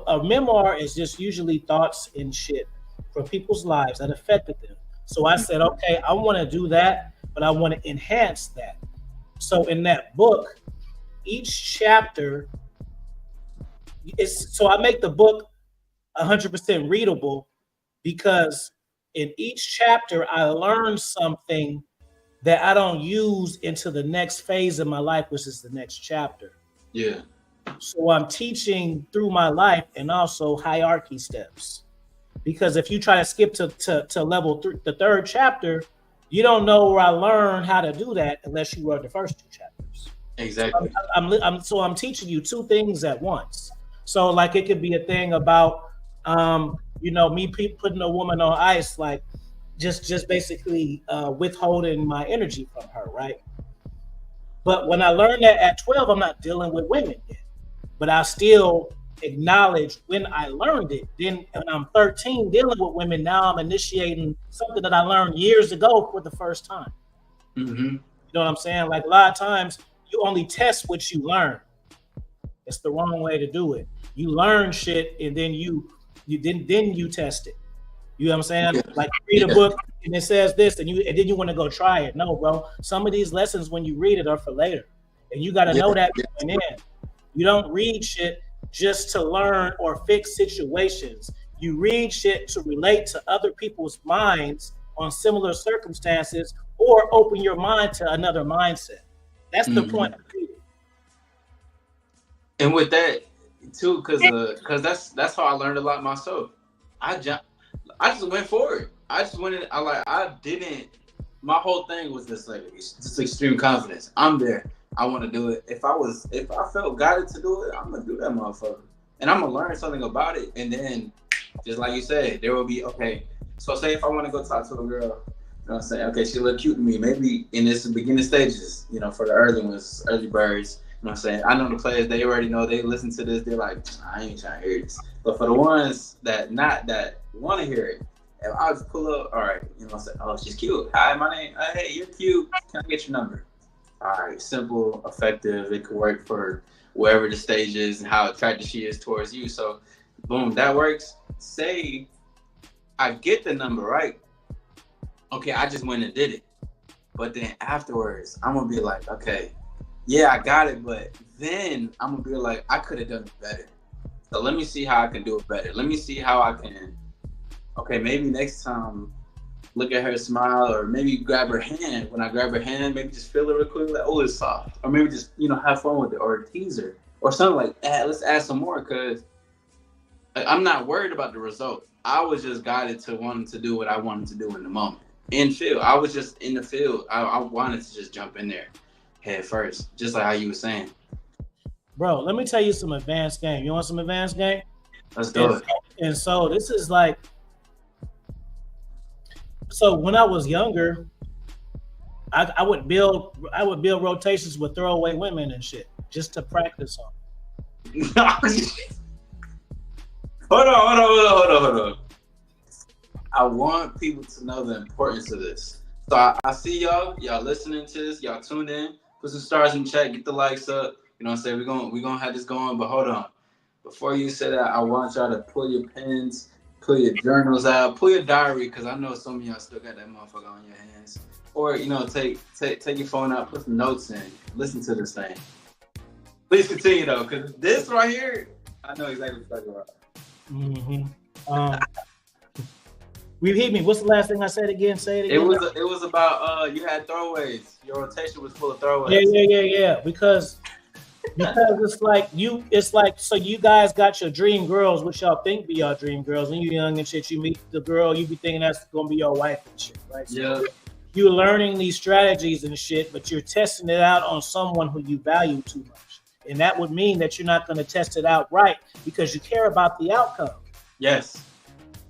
a memoir is just usually thoughts and shit from people's lives that affected them. So I said, okay, I want to do that, but I want to enhance that. So in that book, each chapter is so I make the book 100% readable because in each chapter I learn something that I don't use into the next phase of my life, which is the next chapter. Yeah. So I'm teaching through my life and also hierarchy steps. Because if you try to skip to level the third chapter, you don't know where I learned how to do that unless you read the first two chapters. Exactly. So I'm teaching you two things at once. So like it could be a thing about me putting a woman on ice, like just basically withholding my energy from her, right? But when I learned that at 12, I'm not dealing with women yet. But I still acknowledge when I learned it. Then when I'm 13 dealing with women, now I'm initiating something that I learned years ago for the first time. Mm-hmm. You know what I'm saying? Like a lot of times you only test what you learn. It's the wrong way to do it. You learn shit and then you test it. You know what I'm saying? Yeah. Like read a book and it says this and then you want to go try it. No, bro. Some of these lessons when you read it are for later. And you gotta know that going in. You don't read shit just to learn or fix situations. You read shit to relate to other people's minds on similar circumstances or open your mind to another mindset. That's the point of reading. And with that too, because that's how I learned a lot myself. I just went for it. I just went in. I didn't. My whole thing was just extreme confidence. I'm there. I want to do it. If I felt guided to do it, I'm gonna do that motherfucker, and I'm gonna learn something about it. And then, just like you said, there will be okay. So say if I want to go talk to a girl, you know what I'm saying? Okay, she look cute to me. Maybe in this beginning stages, for the early ones, early birds. You know what I'm saying? I know the players, they already know, they listen to this, they're like, I ain't trying to hear this. But for the ones that want to hear it, and I'll just pull up, all right, I say, oh, she's cute. Hi, my name, hey, you're cute. Can I get your number? All right, simple, effective. It could work for wherever the stage is and how attracted she is towards you. So, boom, that works. Say I get the number, right? Okay, I just went and did it. But then afterwards, I'm going to be like, okay, yeah, I got it. But then I'm going to be like, I could have done it better. So let me see how I can do it better. Let me see how I can, okay, maybe next time, look at her smile, or maybe grab her hand. When I grab her hand, maybe just feel it real quick, like, oh, it's soft. Or maybe just, have fun with it, or tease her, or something like that. Let's add some more, because I'm not worried about the result. I was just guided to wanting to do what I wanted to do in the moment. In field, I was just in the field. I wanted to just jump in there head first, just like how you were saying. Bro, let me tell you some advanced game. You want some advanced game? Let's do it. And so this is like, so when I was younger, I would build rotations with throwaway women and shit just to practice on. Hold on. I want people to know the importance of this. So I see y'all listening to this, y'all tuned in, put some stars in the chat, get the likes up. You know what I'm saying? We're gonna have this going, but hold on. Before you say that, I want y'all to pull your pens, pull your journals out, pull your diary, because I know some of y'all still got that motherfucker on your hands. Or, take your phone out, put some notes in, listen to this thing. Please continue though, because this right here, I know exactly what you're talking about. Repeat me. What's the last thing I said again? Say it again. It was about you had throwaways. Your rotation was full of throwaways. Yeah. Because it's like so you guys got your dream girls, which y'all think be your dream girls. When you're young and shit, you meet the girl, you be thinking that's gonna be your wife and shit, right? So yeah. You're learning these strategies and shit, but you're testing it out on someone who you value too much. And that would mean that you're not gonna test it out right because you care about the outcome. Yes.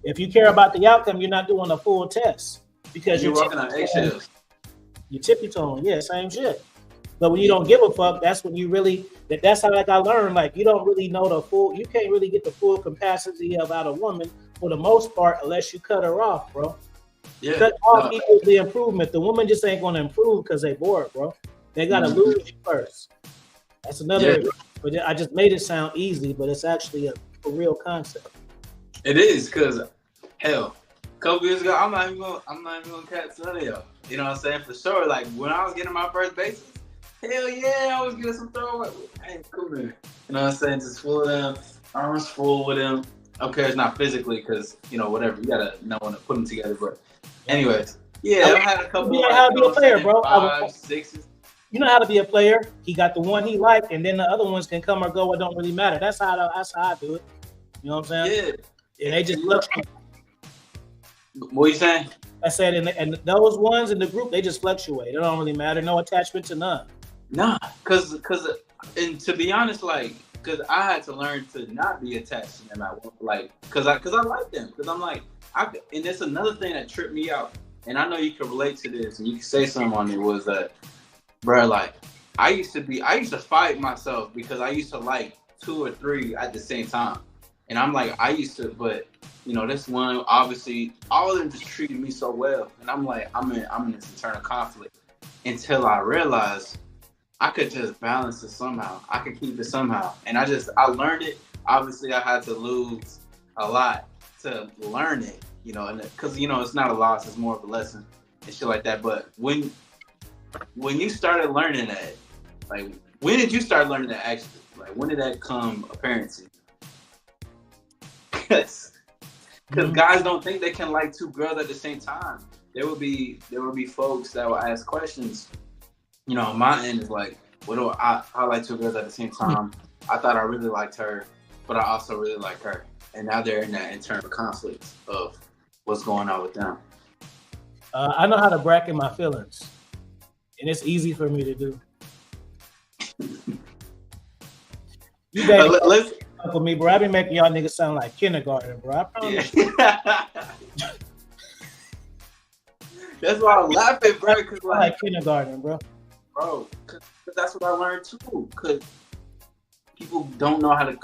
If you care about the outcome, you're not doing a full test because you're walking on eggshells. You're tippy-toeing, yeah, same shit. But when you don't give a fuck, that's when you really, that's how I learned, like you don't really know you can't really get the full capacity of out a woman for the most part, unless you cut her off, bro. Yeah. Cut off equals the improvement. The woman just ain't gonna improve because they bored, bro. They gotta lose you first. That's another. Yeah. But I just made it sound easy, but it's actually a real concept. It is, cause hell, a couple years ago, I'm not even gonna catch none of y'all. You know what I'm saying? For sure. Like when I was getting my first bases, hell yeah, I was getting some throwaway. Hey, come here. You know what I'm saying? Just full of them, arms full with them. Okay, it's not physically, cause you know whatever. You gotta know when to put them together. But anyways, yeah, I had a couple. You know how to be a player, bro. 5, 6s. You know how to be a player. He got the one he liked, and then the other ones can come or go. It don't really matter. That's how I do it. You know what I'm saying? Yeah. And they just look. What you saying? I said, and those ones in the group, they just fluctuate. It don't really matter. No attachment to none. Nah, cause, and to be honest, like, cause I had to learn to not be attached to them. Cause I like them. Cause I'm like, and that's another thing that tripped me out. And I know you can relate to this, and you can say something on it. Was that, bro? Like, I used to fight myself because I used to like 2 or 3 at the same time, and I'm like, but. You know, this one, obviously, all of them just treated me so well. And I'm like, I'm in this internal conflict until I realized I could just balance it somehow. I could keep it somehow. And I learned it. Obviously, I had to lose a lot to learn it, you know, and because, you know, it's not a loss, it's more of a lesson and shit like that. But when you started learning that, like, when did you start learning that actually? Like, when did that come apparent to you? Because guys don't think they can like 2 girls at the same time. There will be folks that will ask questions. You know, my end is like, what do I like 2 girls at the same time? I thought I really liked her, but I also really like her. And now they're in that internal conflict of what's going on with them. I know how to bracket my feelings, and it's easy for me to do. You let's with me, bro. I've been making y'all niggas sound like kindergarten, bro. I promise. Yeah. That's why I'm laughing, bro. Cause like kindergarten, bro. Bro, cause that's what I learned too. Cause people don't know how to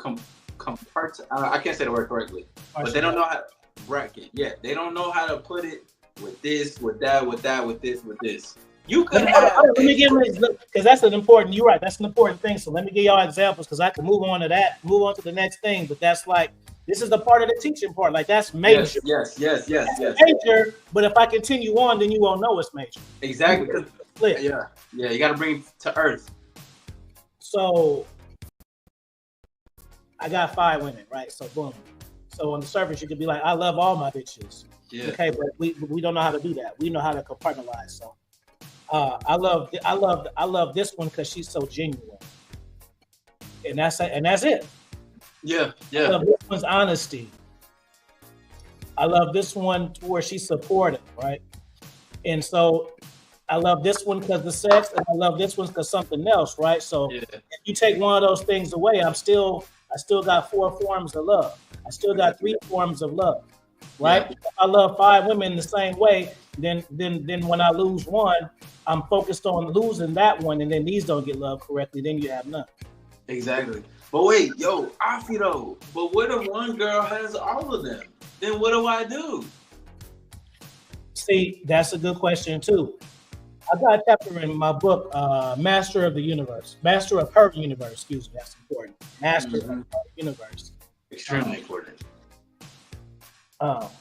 I can't say the word correctly, but they don't know how to bracket. Yeah, they don't know how to put it with this, with that, with that, with this, with this. You could let me give because that's an important. You're right. That's an important thing. So let me give y'all examples because I can move on to that, move on to the next thing. But that's like this is the part of the teaching part. Like that's major. Yes. Major. But if I continue on, then you won't know it's major. Exactly. Yeah. You got to bring it to earth. So I got 5 women, right? So boom. So on the surface, you could be like, I love all my bitches. Yeah. Okay, but we don't know how to do that. We know how to compartmentalize. So. I love this one because she's so genuine, and that's it. Yeah. I love this one's honesty. I love this one where she's supportive, right? And so I love this one because the sex, and I love this one because something else, right? So if you take one of those things away, I still got 4 forms of love. I still got 3 forms of love, right? Yeah. I love 5 women the same way. Then when I lose one, I'm focused on losing that one, and then these don't get loved correctly. Then you have none. Exactly. But wait, Afi though. But what if one girl has all of them? Then what do I do? See, that's a good question too. I got a chapter in my book, Master of her universe. Excuse me, that's important. Master of her universe. Extremely important. Oh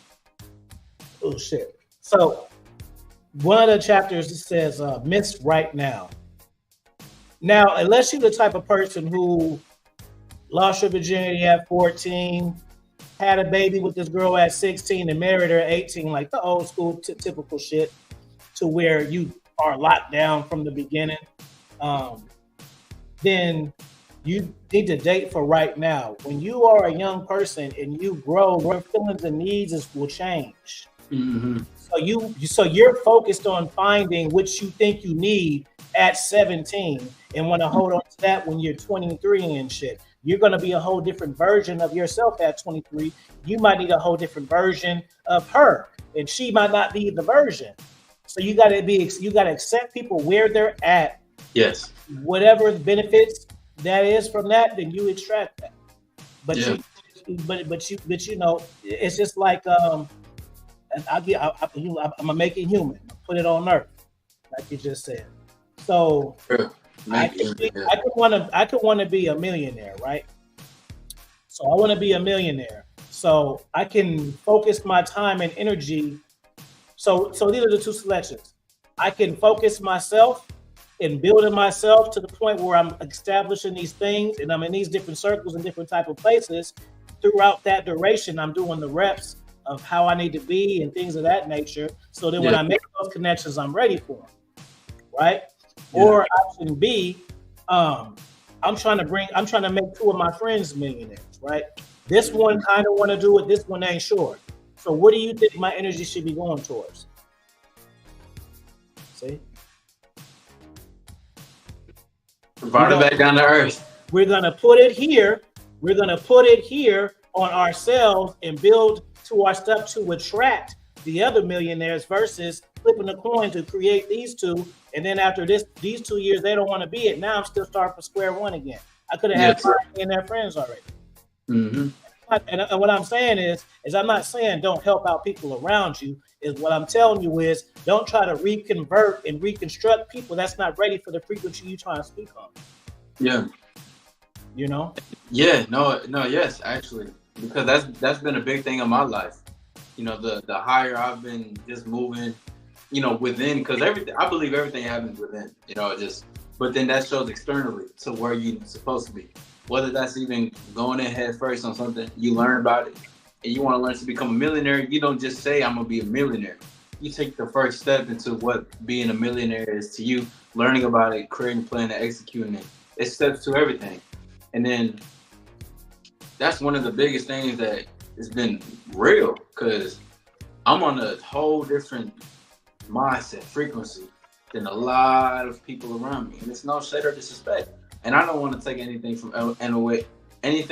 shit. So one of the chapters says miss right now. Now, unless you're the type of person who lost your virginity at 14, had a baby with this girl at 16 and married her at 18, like the old school typical shit, to where you are locked down from the beginning, then you need to date for right now. When you are a young person and you grow, your feelings and needs will change. Mm-hmm. So you're focused on finding what you think you need at 17 and want to hold on to that when you're 23 and shit. You're going to be a whole different version of yourself at 23. You might need a whole different version of her, and she might not be the version. So you got to accept people where they're at. Yes. Whatever the benefits that is from that, then you extract that. But but you know, it's just like I'm gonna make it human, put it on earth, like you just said. So I could want to be a millionaire, right? So I want to be a millionaire. So I can focus my time and energy. So these are the two selections. I can focus myself in building myself to the point where I'm establishing these things and I'm in these different circles and different type of places. Throughout that duration, I'm doing the reps of how I need to be and things of that nature. So then when I make those connections, I'm ready for them, right? Yeah. Or option B, I'm trying to make two of my friends millionaires, right? This one kind of want to do it, this one ain't sure. So what do you think my energy should be going towards? See? Brought it back down to earth. We're gonna put it here. We're gonna put it here on ourselves and build to our stuff to attract the other millionaires versus flipping a coin to create these two. And then after these 2 years, they don't want to be it. Now I'm still starting from square one again. I could have had 5 millionaire friends already. Mm-hmm. And what I'm saying is I'm not saying don't help out people around you. Is what I'm telling you is don't try to reconvert and reconstruct people that's not ready for the frequency you trying to speak on. Yeah. You know? Yeah, yes, actually. Because that's been a big thing in my life. You know, the higher I've been just moving, you know, within, because I believe everything happens within, you know, but then that shows externally to where you're supposed to be. Whether that's even going in head first on something, you learn about it, and you want to learn to become a millionaire, you don't just say, I'm going to be a millionaire. You take the first step into what being a millionaire is to you, learning about it, creating a plan, and executing it. It's steps to everything. And then that's one of the biggest things that has been real, because I'm on a whole different mindset, frequency, than a lot of people around me. And it's no shade or disrespect. And I don't want to take anything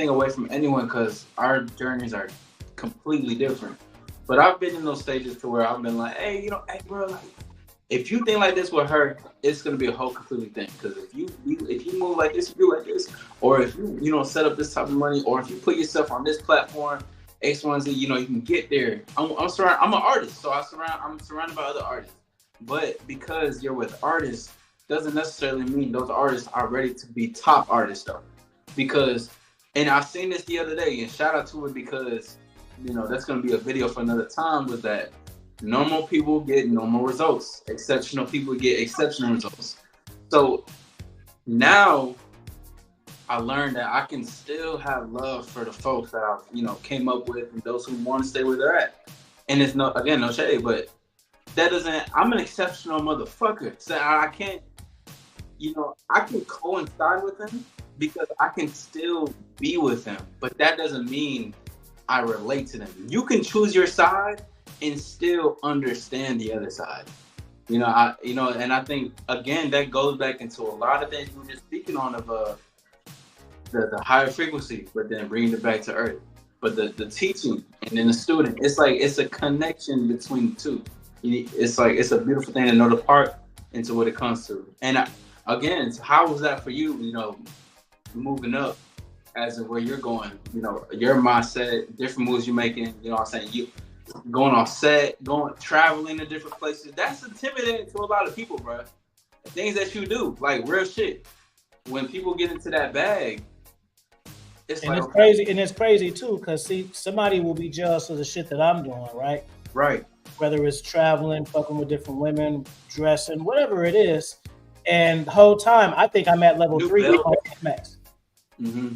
away from anyone, because our journeys are completely different. But I've been in those stages to where I've been like, hey, bro, like, if you think like this with her, it's gonna be a whole completely thing. Because if you move like this, you do like this, or if you set up this type of money, or if you put yourself on this platform, X, Y, and Z, you can get there. I'm an artist, so I'm surrounded by other artists. But because you're with artists, doesn't necessarily mean those artists are ready to be top artists though. Because, and I seen this the other day, and shout out to it, because that's gonna be a video for another time, with that normal people get normal results, exceptional people get exceptional results. So now I learned that I can still have love for the folks that I've came up with, and those who want to stay where they're at. And it's no shade, but that doesn't, I'm an exceptional motherfucker. So I can't, I can coincide with them because I can still be with them, but that doesn't mean I relate to them. You can choose your side and still understand the other side. And I think, again, that goes back into a lot of things we were just speaking on of the higher frequency, but then bringing it back to earth. But the teaching and then the student, it's like it's a connection between the two. It's like it's a beautiful thing to know the part into what it comes to. And again, how was that for you? Moving up as of where you're going. Your mindset, different moves you're making. I'm saying, you going on set, traveling to different places. That's intimidating to a lot of people, bro. The things that you do, like real shit. When people get into that bag, it's crazy. And it's crazy too, because see, somebody will be jealous of the shit that I'm doing, right? Right. Whether it's traveling, fucking with different women, dressing, whatever it is. And the whole time, I think I'm at level 3 with my max. Mm-hmm.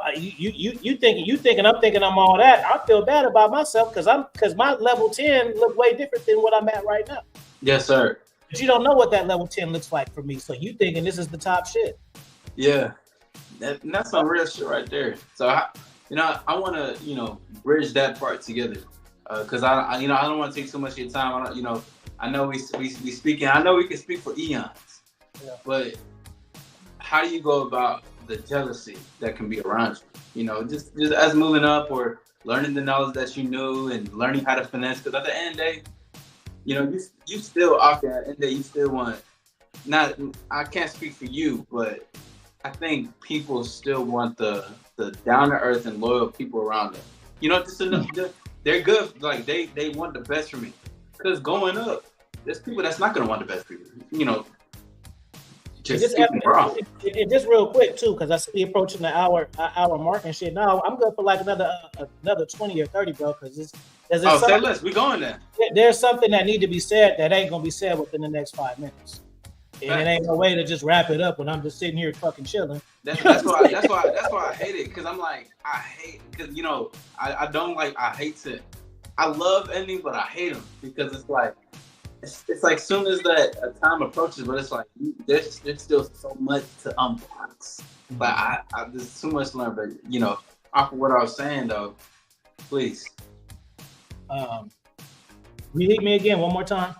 You thinking I'm thinking I'm all that. I feel bad about myself because my level 10 look way different than what I'm at right now. Yes, sir. But you don't know what that level 10 looks like for me. So you thinking this is the top shit. Yeah. That's some real shit right there. So I want to, bridge that part together. Cause I don't want to take too much of your time. I know we speaking, I know we can speak for eons, but how do you go about the jealousy that can be around you? Just as moving up or learning the knowledge that you knew and learning how to finesse. Cause at the end of the day, you still out there, and you still want, I can't speak for you, but I think people still want the down to earth and loyal people around them. You know, they're good. Like they want the best for me. Because going up, there's people that's not gonna want the best for you. You know, just just real quick too, because I see approaching the hour mark and shit. No, I'm good for like another 20 or 30, bro. Because say less. We going there. There's something that need to be said that ain't gonna be said within the next 5 minutes. And it ain't no way to just wrap it up when I'm just sitting here fucking chilling. That's why I hate it, because I'm like, because you know, I don't like, I love ending, but I hate them, because it's like as soon as that time approaches, but it's like there's still so much to unbox. But I there's too much to learn. But you know, off of what I was saying though, please. Repeat me again one more time.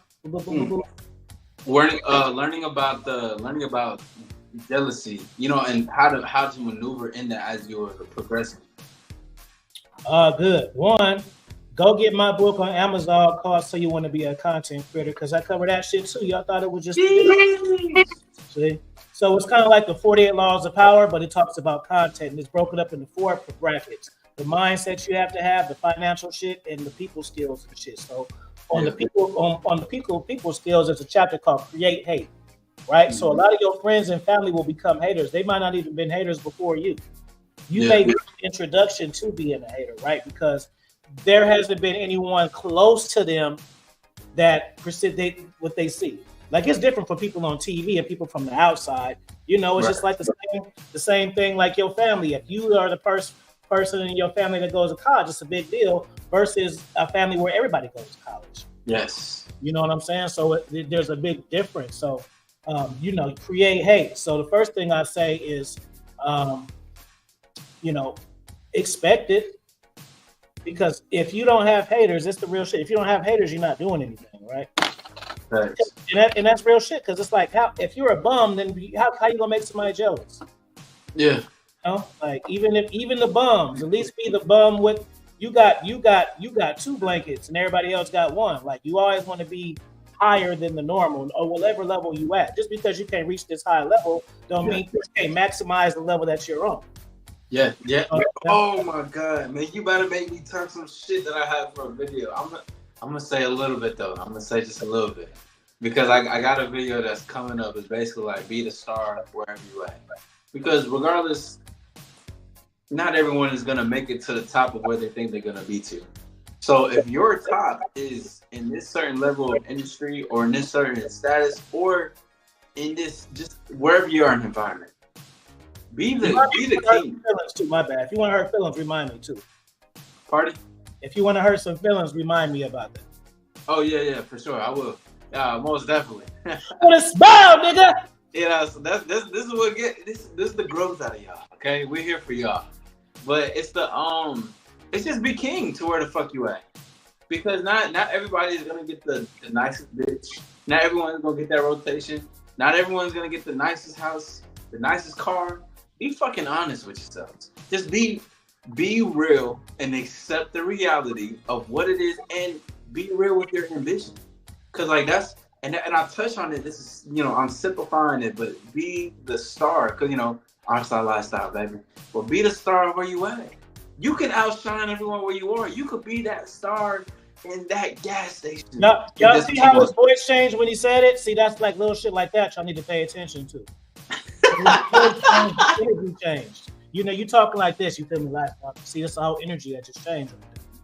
Learning about jealousy, you know, and how to maneuver in that as you're progressing. Good. One, go get my book on Amazon called So You Want to Be a Content Creator, because I cover that shit too. Y'all thought it was just see? So it's kind of like the 48 Laws of Power, but it talks about content, and it's broken up into 4 brackets: the mindset you have to have, the financial shit, and the people skills and shit. So on the people skills, there's a chapter called Create Hate, right? So a lot of your friends and family will become haters. They might not even been haters before you. You may be the introduction to being a hater, right? Because there hasn't been anyone close to them that precipitate what they see. Like, it's different for people on TV and people from the outside. You know, it's just like the same thing like your family. If you are the person in your family that goes to college, it's a big deal, versus a family where everybody goes to college. Yes. You know what I'm saying? So there's a big difference. So, you know, create hate. So the first thing I say is, you know, expect it. Because if you don't have haters, it's the real shit. If you don't have haters, you're not doing anything, right? Thanks. And that's real shit. Because it's like, if you're a bum, then how you gonna make somebody jealous? Yeah. You know? Like, even the bums, at least be the bum with you got 2 blankets and everybody else got 1. Like, you always want to be higher than the normal or whatever level you at. Just because you can't reach this high level don't mean you can't maximize the level that you're on. Yeah. Oh my God, man, you better make me turn some shit that I have for a video. I'm gonna say a little bit though. I'm gonna say just a little bit, because I got a video that's coming up. It's basically like, be the star wherever you at. Because regardless, not everyone is gonna make it to the top of where they think they're gonna be to. So if your top is in this certain level of industry, or in this certain status, or in this, just wherever you are in environment, be the king. Feelings too, my bad. If you want to hurt feelings, remind me too. Pardon? If you want to hurt some feelings, remind me about that. Oh yeah, for sure, I will. Most definitely. What a smile, nigga. Yeah, so this is what this is the growth out of y'all. Okay, we're here for y'all. But it's it's just be king to where the fuck you at. Because not everybody is gonna get the nicest bitch. Not everyone's gonna get that rotation. Not everyone's gonna get the nicest house, the nicest car. Be fucking honest with yourselves. Just be real and accept the reality of what it is, and be real with your ambition. Cause like that's, and I touch on it. This is, you know, I'm simplifying it, but be the star. Cause you know, our style lifestyle, baby. Well, be the star where you at. You can outshine everyone where you are. You could be that star in that gas station. Y'all see how his voice changed when he said it? See, that's like little shit like that y'all need to pay attention to. Energy changed. You know, you talking like this, you feel me? Like, see, that's the whole energy that just changed.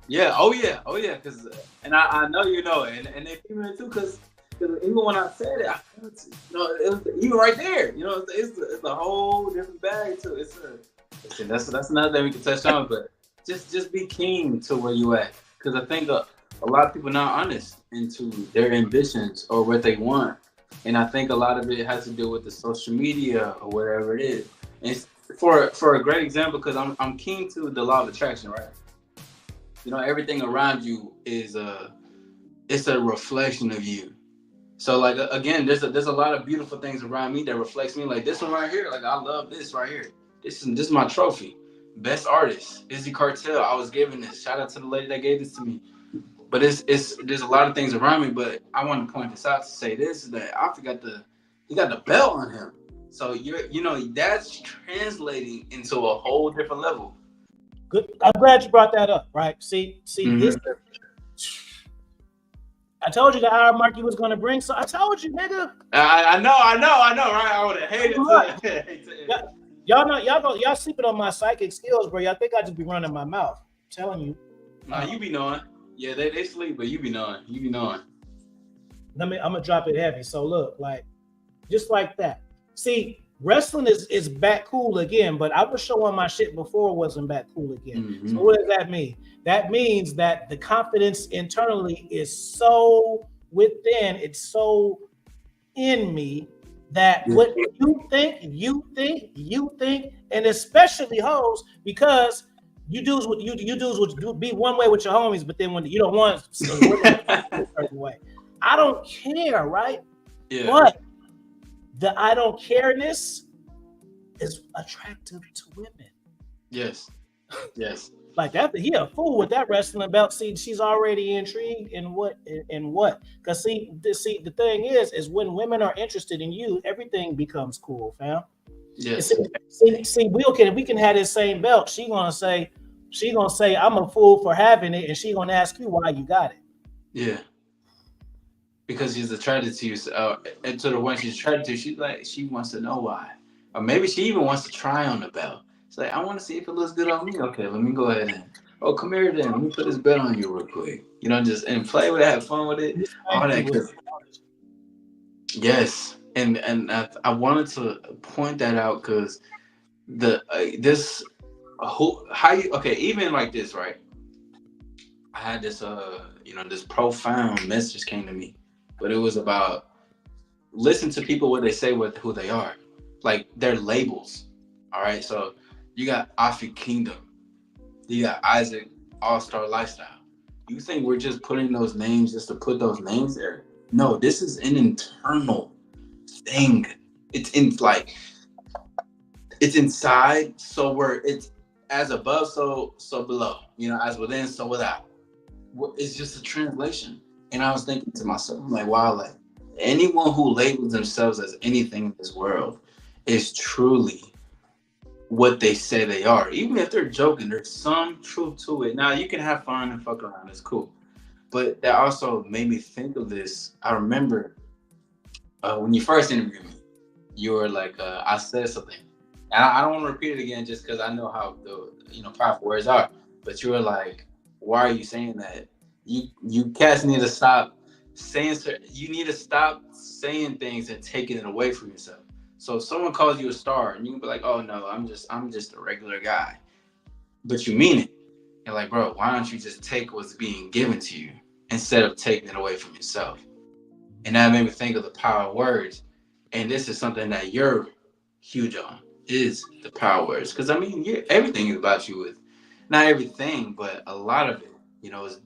Yeah. Oh yeah. Cause, and I know you know it, and they feel it too. Cause even when I said it, I felt it. You know, it was even right there. You know, it's a whole different bag too. That's another thing we can touch on. But just be keen to where you at. Cause I think a lot of people not honest into their ambitions or what they want. And I think a lot of it has to do with the social media or whatever it is. And for a great example, because I'm keen to the law of attraction, right? You know, everything around you is it's a reflection of you. So like, again, there's a lot of beautiful things around me that reflects me. Like this one right here, like I love this right here. This is my trophy. Best artist, Izzy Cartel. I was given this. Shout out to the lady that gave this to me. But there's a lot of things around me, but I want to point this out to say this, is that I forgot he got the belt on him. So that's translating into a whole different level. Good. I'm glad you brought that up. Right. See, this. I told you the hour mark you was gonna bring. So I told you, nigga. I know, right? I would have hated to. Y'all sleeping on my psychic skills, bro. Y'all think I just be running my mouth. I'm telling you. Nah, you be knowing. Yeah, they sleep, but you be knowing. I'm gonna drop it heavy. So look, like, just like that. See, wrestling is back cool again, but I was showing my shit before wasn't back cool again. Mm-hmm. So what does that mean? That means that the confidence internally is so within, it's so in me that what you think, and especially hoes, because you do what you do be one way with your homies, but then when you don't want a certain way, I don't care, right? Yeah. But the I don't care-ness is attractive to women. Yes. Like that, he a fool with that wrestling belt. See, she's already intrigued in what. Because the thing is when women are interested in you, everything becomes cool, fam. Yes. See, we can have this same belt. She gonna say I'm a fool for having it, and she gonna ask you why you got it. Yeah. Because she's attracted to you, and to the one she's attracted to, she wants to know why, or maybe she even wants to try on the belt. It's like, I want to see if it looks good on me. Okay, let me go ahead and come here then. Let me put this belt on you real quick. Just and play with it, have fun with it, all that. Yes, and I wanted to point that out because even like this, right? I had this this profound message came to me, but it was about listen to people what they say with who they are, like their labels. All right, so you got Afi Kingdom, you got Isaac All-Star Lifestyle. You think we're just putting those names just to put those names there? No, this is an internal thing. It's inside, so it's as above, so below. As within, so without. It's just a translation. And I was thinking to myself, I'm like, wow, like anyone who labels themselves as anything in this world is truly what they say they are. Even if they're joking, there's some truth to it. Now you can have fun and fuck around, it's cool. But that also made me think of this. I remember when you first interviewed me, you were like, I said something. And I don't want to repeat it again just because I know how the powerful words are. But you were like, why are you saying that? You cats need to stop saying you need to stop saying things and taking it away from yourself. So if someone calls you a star and you can be like, oh no, I'm just a regular guy. But you mean it. You're like, bro, why don't you just take what's being given to you instead of taking it away from yourself? And that made me think of the power of words. And this is something that you're huge on, is the power of words. Because everything is about you with, not everything, but a lot of it, is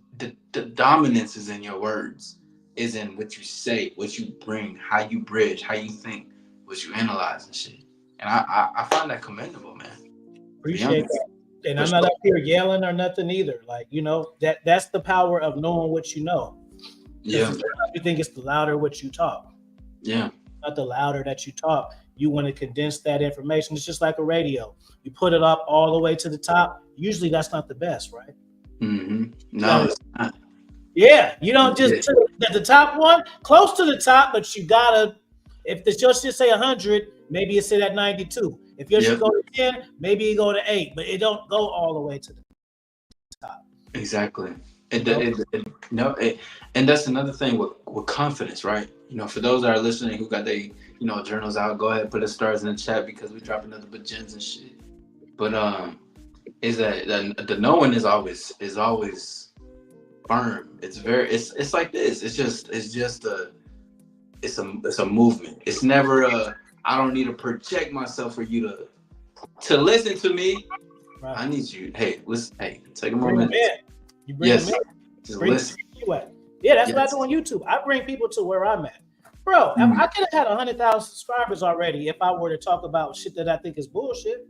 the dominance is in your words, is in what you say, what you bring, how you bridge, how you think, what you analyze and shit. And I find that commendable, man. Appreciate that. And I'm not up here yelling or nothing either. Like, that's the power of knowing what you know. Yeah. You think it's the louder what you talk. Yeah. Not the louder that you talk. You want to condense that information. It's just like a radio. You put it up all the way to the top. Usually that's not the best, right? Mm-hmm. No, it's not. Yeah, you don't just the top one, close to the top, but you gotta. If the show should say 100, maybe it sit at 92. If your should go to 10, maybe you go to 8, but it don't go all the way to the top. Exactly. And that's another thing with confidence, right? For those that are listening who got their journals out, go ahead and put the stars in the chat because we drop another bajins and shit. But is that the knowing is always firm. It's like this. It's a movement. It's never I don't need to project myself for you to listen to me. Right. I need you. Hey, listen. Hey, take a moment. You bring them in. Just listen. Yeah, that's what I do on YouTube. I bring people to where I'm at. Bro, I could have had 100,000 subscribers already if I were to talk about shit that I think is bullshit.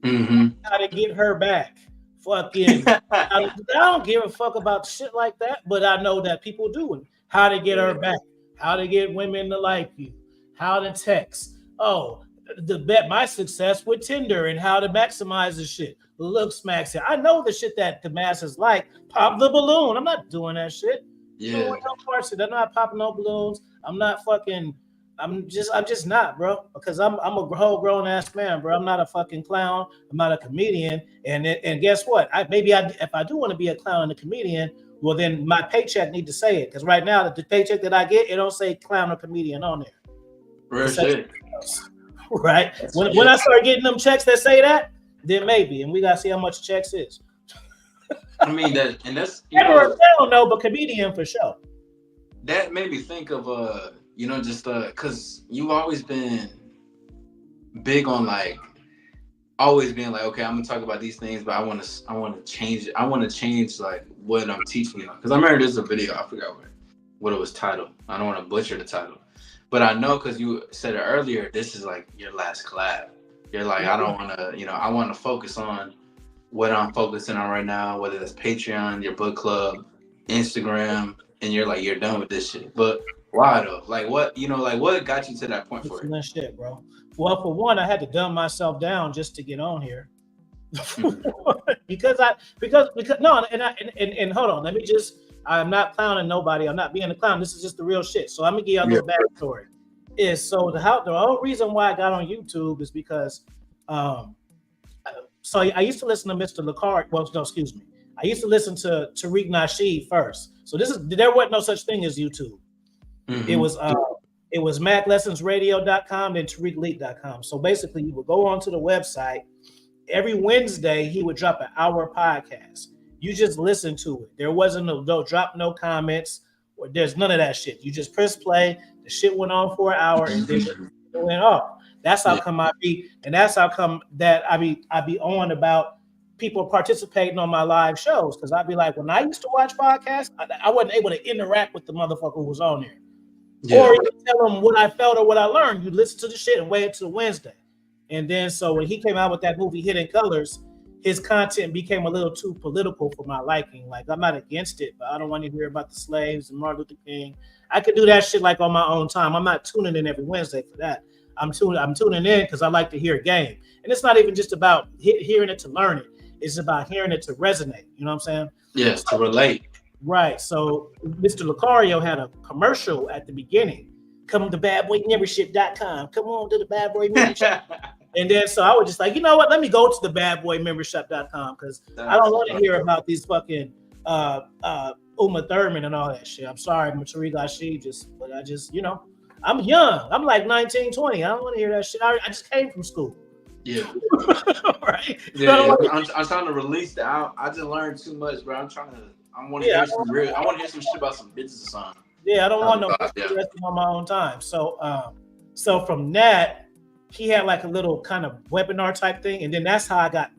Mm-hmm. How to get her back. Fucking, I don't give a fuck about shit like that, but I know that people do it. How to get her back. How to get women to like you. How to text. Oh, my success with Tinder and how to maximize the shit. Looks maxi. I know the shit that the masses like. Pop the balloon. I'm not doing that shit. Yeah. No parts. I'm not popping no balloons. I'm not fucking. I'm just not, bro. Because I'm a whole grown ass man, bro. I'm not a fucking clown. I'm not a comedian. And guess what? If I do want to be a clown and a comedian, well then my paycheck need to say it. Because right now the paycheck that I get, it don't say clown or comedian on there. Real shit. Right? When I start getting them checks that say that, then maybe, and we gotta see how much checks is. I mean that's Never no, but comedian for sure. That made me think of just because you've always been big on like always being like, okay, I'm gonna talk about these things, but I want to change it. I want to change like what I'm teaching you. Because I remember there's a video, I forgot what it was titled. I don't want to butcher the title. But I know because you said it earlier, this is like your last collab. You're like, I don't want to, I want to focus on what I'm focusing on right now, whether that's Patreon, your book club, Instagram, and you're like, you're done with this shit. But why though? Like what, what got you to that point for it? That shit, bro. Well, for one, I had to dumb myself down just to get on here. because no, and hold on, I'm not clowning nobody. I'm not being a clown. This is just the real shit. So I'm gonna give you a little backstory. The whole reason why I got on YouTube is because so I used to listen to Mr. Lacari. Well, no, excuse me. I used to listen to Tariq Nasheed first. So there wasn't no such thing as YouTube. Mm-hmm. It was MacLessonsRadio.com and TariqLeak.com. So basically, you would go onto the website. Every Wednesday, he would drop an hour podcast. You just listen to it. There wasn't no drop no comments. Or there's none of that shit. You just press play. The shit went on for an hour and then it went off. That's how come that's how come that I be on about people participating on my live shows. Because I'd be like, when I used to watch podcasts, I wasn't able to interact with the motherfucker who was on there. Yeah. Or you tell them what I felt or what I learned. You listen to the shit and wait until Wednesday. And then so when he came out with that movie Hidden Colors, his content became a little too political for my liking. Like, I'm not against it, but I don't want to hear about the slaves and Martin Luther King. I could do that shit like on my own time. I'm not tuning in every Wednesday for that. I'm tuning in because I like to hear game. And it's not even just about hearing it to learn it. It's about hearing it to resonate. You know what I'm saying? Yes, to relate. Right. So Mr. Lucario had a commercial at the beginning. Come to badboymembership.com. Come on to the Bad Boy Membership. And then so I was just like, you know what? Let me go to the badboymembership.com because I don't want to hear about these fucking Uma Thurman and all that shit. I'm sorry, Tariq Nasheed, but I just, I'm young. I'm like 19, 20. I don't want to hear that shit. I just came from school. Yeah. Right. Yeah. I'm trying to release that. I just learned too much, bro. I want to hear some shit about some bitches or something. Yeah, I don't want no on my own time. So from that, he had like a little kind of webinar type thing, and then that's how I got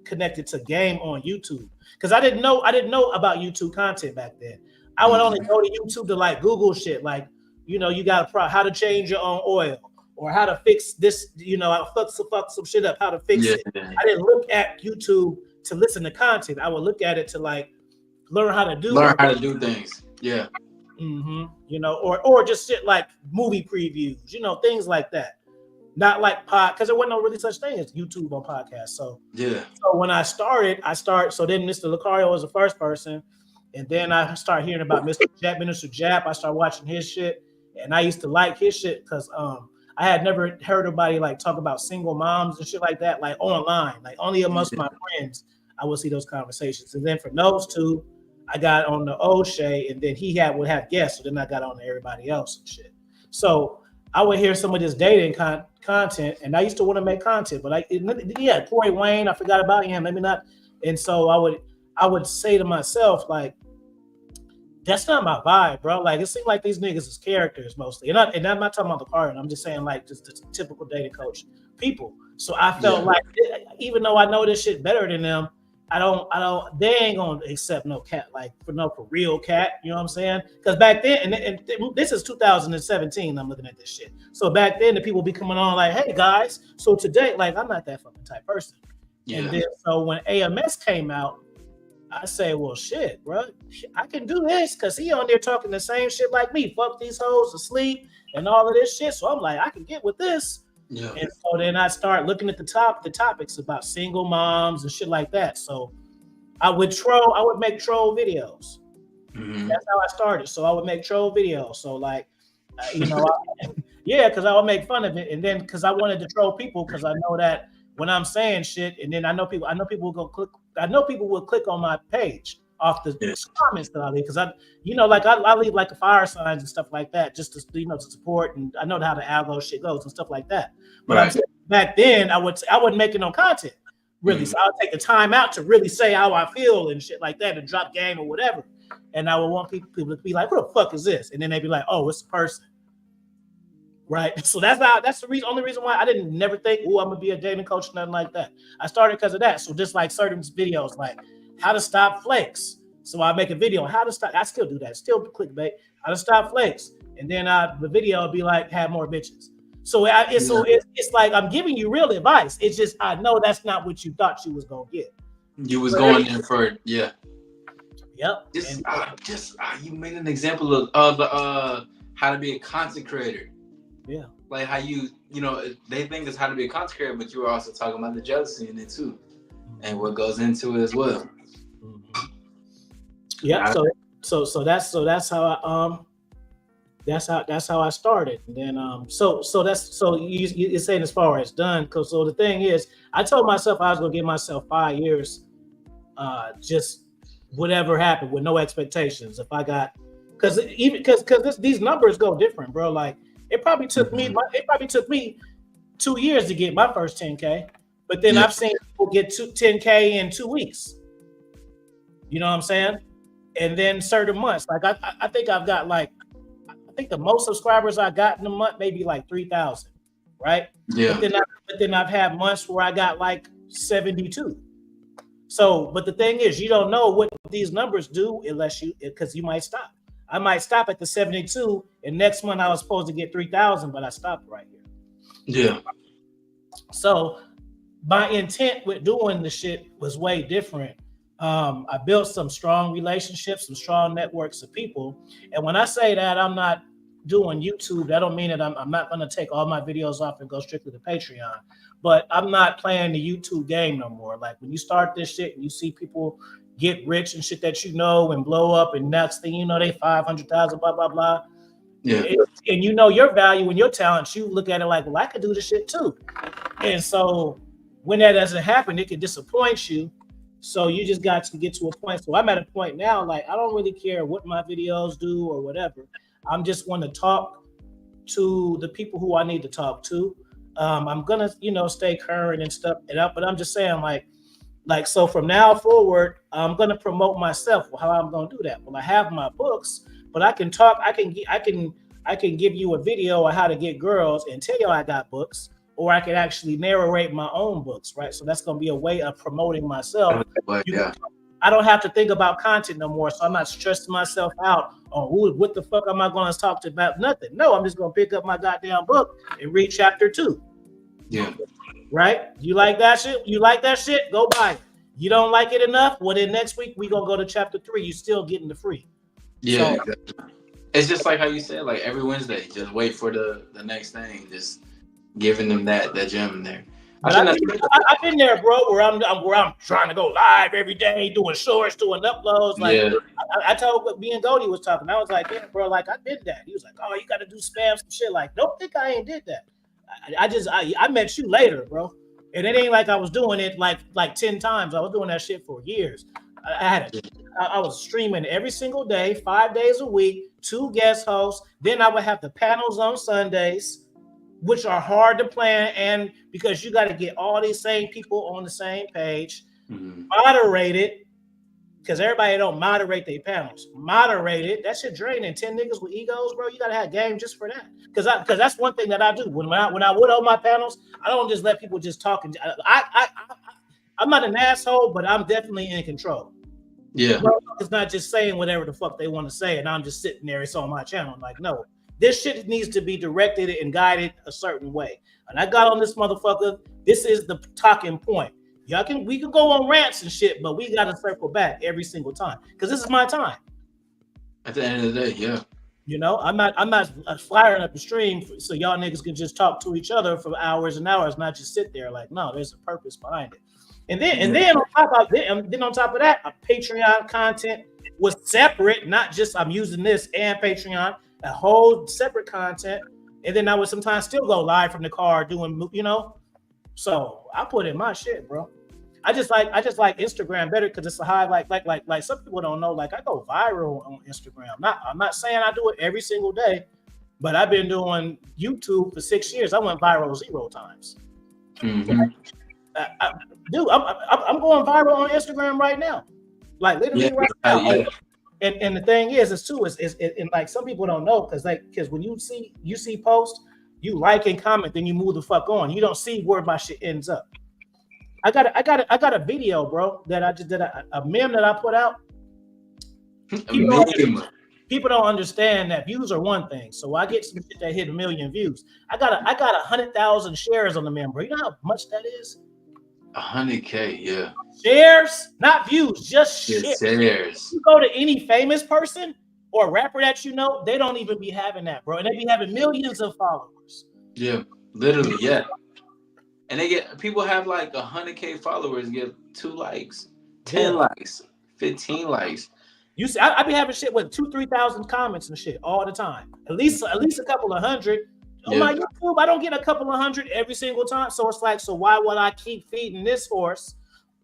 connected to game on YouTube. Because I didn't know about YouTube content back then. I would only go to YouTube to like Google shit, like you got how to change your own oil or how to fix this. I fuck some shit up, how to fix it. I didn't look at YouTube to listen to content. I would look at it to like learn how to do things. Yeah. Mm-hmm. Or just shit like movie previews, things like that. Not like because there wasn't no really such thing as YouTube on podcasts. So yeah. So when I started. So then Mr. Lucario was the first person, and then I started hearing about Mr. Jap. I started watching his shit, and I used to like his shit because I had never heard anybody like talk about single moms and shit like that, like online, like only amongst my friends. I would see those conversations, and then from those two, I got on the O'Shea, and then he would have guests, so then I got on to everybody else and shit. So I would hear some of this dating content, and I used to want to make content, but Corey Wayne, I forgot about him, maybe not. And so I would say to myself, like, that's not my vibe, bro. Like, it seemed like these niggas is characters mostly, and I'm not talking about the part. I'm just saying like just the typical dating coach people. So I felt like even though I know this shit better than them, they ain't gonna accept no cat, like for real cat, you know what I'm saying? Because back then, and this is 2017, I'm looking at this shit. So back then, the people be coming on like, hey guys, so today, like, I'm not that fucking type person. Yeah. And then, so when AMS came out, I say, well, shit, bro, I can do this because he on there talking the same shit like me, fuck these hoes to sleep and all of this shit. So I'm like, I can get with this. Yeah. And so then I start looking at the topics about single moms and shit like that. So I would make troll videos. Mm-hmm. That's how I started. So I would make troll videos. So like, you know, yeah, because I would make fun of it, and then because I wanted to troll people, because I know that when I'm saying shit, and then I know people will go click. I know people will click on my page off the comments that I leave, because like I leave like fire signs and stuff like that, just to to support, and I know how the algo shit goes and stuff like that. But I'm saying back then I wasn't making no content really, so I would take the time out to really say how I feel and shit like that, and drop game or whatever. And I would want people to be like, "Who the fuck is this?" And then they'd be like, "Oh, it's a person." Right. So that's the only reason why I didn't never think, oh, I'm gonna be a dating coach, nothing like that. I started because of that. So just like certain videos, like how to stop flakes. So I make a video on how to stop. I still do that. Still clickbait. How to stop flakes. And then the video would be like, have more bitches. So it's like I'm giving you real advice. It's just I know that's not what you thought you was gonna get. You was going in for Yep. You made an example of how to be a content creator. Yeah. Like how they think it's how to be a content creator, but you were also talking about the jealousy in it too, and what goes into it as well. Mm-hmm. Yeah. So that's how I started. And then you're saying as far as done. Cause so the thing is, I told myself I was gonna give myself 5 years, just whatever happened with no expectations. If I got, because these numbers go different, bro. Like it probably took me 2 years to get my first 10K, but then I've seen people get 10K in 2 weeks. You know what I'm saying? And then certain months, like I think I've got like, I think the most subscribers I got in a month maybe like 3,000, right? Yeah. But then I've had months where I got like 72. So, but the thing is, you don't know what these numbers do because you might stop. I might stop at the 72, and next month I was supposed to get 3,000, but I stopped right here. Yeah. So my intent with doing the shit was way different. I built some strong relationships, some strong networks of people. And when I say that I'm not doing YouTube, that don't mean that I'm not going to take all my videos off and go strictly to Patreon. But I'm not playing the YouTube game no more. Like when you start this shit and you see people get rich and shit that and blow up, and next thing you know, they 500,000, blah, blah, blah. Yeah. And you know your value and your talents, you look at it like, well, I could do this shit too. And so when that doesn't happen, it can disappoint you. So you just got to get to a point. So I'm at a point now, like I don't really care what my videos do or whatever. I'm just want to talk to the people who I need to talk to. I'm gonna, stay current and stuff. But I'm just saying, like so from now forward, I'm gonna promote myself. How I'm gonna do that? Well, I have my books, but I can talk. I can give you a video on how to get girls and tell you I got books. Or I could actually narrate my own books, right? So that's going to be a way of promoting myself. I don't have to think about content no more, so I'm not stressing myself out on what the fuck am I going to talk to about? Nothing. No, I'm just going to pick up my goddamn book and read chapter 2. Yeah. Right? You like that shit? You like that shit? Go buy it. You don't like it enough? Well, then next week we going to go to chapter 3. You still getting the free. Yeah, exactly. It's just like how you said, like every Wednesday, just wait for the next thing. Just giving them that gem there. I've been there, bro, where I'm trying to go live every day, doing shorts, doing uploads. Like I told what me and Goldie was talking. I was like, yeah, bro, like I did that. He was like, oh, you got to do spam some shit. Like, don't think I ain't did that. I met you later, bro, and it ain't like I was doing it like 10 times. I was doing that shit for years. I was streaming every single day, 5 days a week, 2 guest hosts. Then I would have the panels on Sundays, which are hard to plan, and because you got to get all these same people on the same page, moderate it, because everybody don't moderate their panels. Moderate it. That shit draining. 10 niggas with egos, bro. You got to have game just for that. Because that's one thing that I do. When I would on my panels, I don't just let people just talk. I'm not an asshole, but I'm definitely in control. Yeah. It's not just saying whatever the fuck they want to say, and I'm just sitting there. It's on my channel. I'm like, no. This shit needs to be directed and guided a certain way. And I got on this motherfucker. This is the talking point. We can go on rants and shit, but we got to circle back every single time because this is my time. At the end of the day, yeah. You know, I'm not firing up the stream so y'all niggas can just talk to each other for hours and hours, not just sit there. Like, no, there's a purpose behind it. And then on top of that, a Patreon content was separate, not just I'm using this and Patreon, a whole separate content. And then I would sometimes still go live from the car doing, you know. So I put in my shit, bro. I just like Instagram better because it's a high like some people don't know. Like I go viral on Instagram. I'm not saying I do it every single day, but I've been doing YouTube for 6 years. I went viral 0 times. Mm-hmm. Dude, I'm going viral on Instagram right now, like literally right now. Yeah. And the thing is and like some people don't know because when you see posts, you like and comment, then you move the fuck on. You don't see where my shit ends up. I got a video, bro, that I just did a meme that I put out. People don't understand that views are one thing. So I get some shit that hit 1 million views. I got 100,000 shares on the meme, bro. You know how much that is? 100K, yeah. Shares, not views, just shares. Shares. You go to any famous person or rapper that you know, they don't even be having that, bro. And they be having millions of followers. Yeah, literally, yeah. And people have like 100K followers, get 2 likes, 10 likes, 15 likes. You see, I be having shit with 2,000-3,000 comments and shit all the time. At least a couple of hundred. On my YouTube, I don't get a couple of hundred every single time. So it's like, so why would I keep feeding this horse?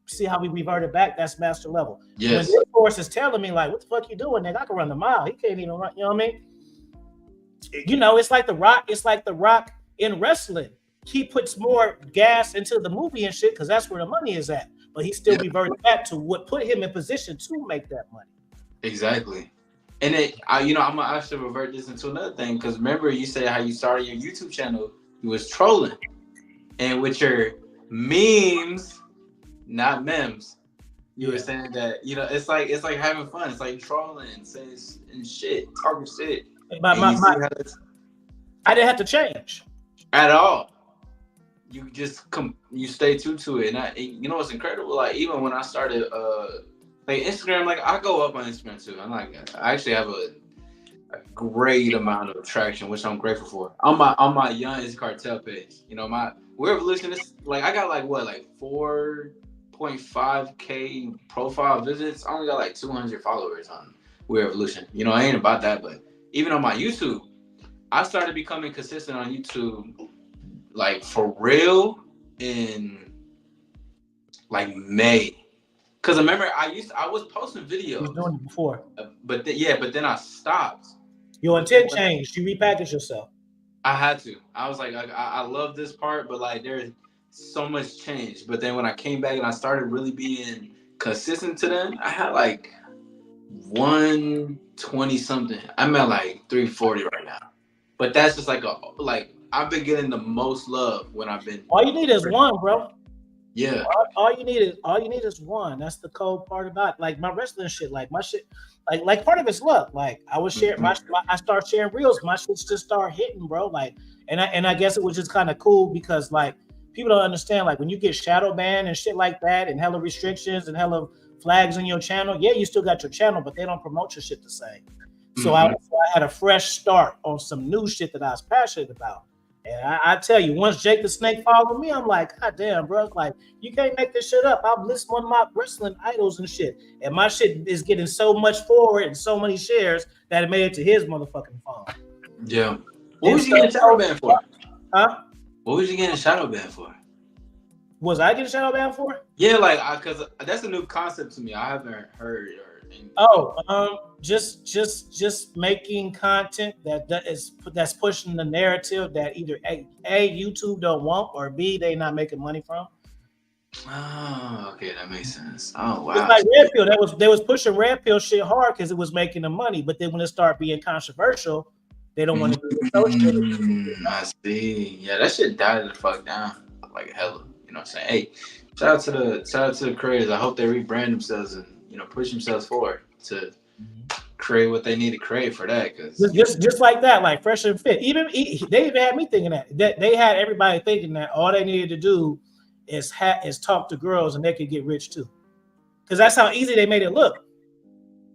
See how we reverted back? That's master level. Yes. When this horse is telling me like, what the fuck you doing, nigga? I can run the mile. He can't even run. You know what I mean? You know, it's like the Rock. It's like the Rock in wrestling. He puts more gas into the movie and shit because that's where the money is at. But he still reverted back to what put him in position to make that money. Exactly. And I'm gonna actually revert this into another thing because remember you said how you started your YouTube channel, you was trolling, and with your memes, not memes, you were saying that it's like having fun. It's like trolling, saying and shit, talking shit. I didn't have to change at all. You just you stay true to it, and you know what's incredible? Like even when I started like Instagram, like I go up on Instagram too. I actually have a great amount of traction, which I'm grateful for. On my Young is Cartel page, my We're Evolution is like I got like 4.5K profile visits. I only got like 200 followers on We're Evolution. I ain't about that, but even on my YouTube, I started becoming consistent on YouTube, like for real, in like May. Cause I remember I was posting videos. You was doing it before. But then I stopped. Your intent changed. You repackaged yourself. I had to. I was like, I love this part, but like there's so much change. But then when I came back and I started really being consistent to them, I had like 120 something. I'm at like 340 right now. But that's just like I've been getting the most love when I've been. All you need is one, bro. Yeah. All you need is one. That's the cold part about it. Like my wrestling shit, like my shit, like part of it's luck. Like I was sharing I start sharing reels, my shit just start hitting, bro. Like and I guess it was just kind of cool because like people don't understand, like when you get shadow banned and shit like that and hella restrictions and hella flags on your channel, yeah, you still got your channel, but they don't promote your shit the same. So I had a fresh start on some new shit that I was passionate about. And I tell you, once Jake the Snake followed me, I'm like, God damn, bro. Like, you can't make this shit up. I've listed one of my wrestling idols and shit. And my shit is getting so much forward and so many shares that it made it to his motherfucking phone. Yeah. What was you getting shadow banned for? Huh? What was you getting shadow banned for? Was I getting shadow banned for? Yeah, like, because that's a new concept to me. I haven't heard just making content that's pushing the narrative that either A, YouTube don't want, or B, they not making money from. Oh, okay, that makes sense. Oh wow. It's like Red Pill. They was pushing Red Pill shit hard because it was making them money, but then when it started being controversial, they don't want to be associated. I see. Yeah, that shit died the fuck down like hella. You know what I'm saying? Hey, shout out to the creators. I hope they rebrand themselves and push themselves forward to create what they need to create for that. Cause just like that, like Fresh and Fit. They even had me thinking that they had everybody thinking that all they needed to do is talk to girls and they could get rich too, because that's how easy they made it look.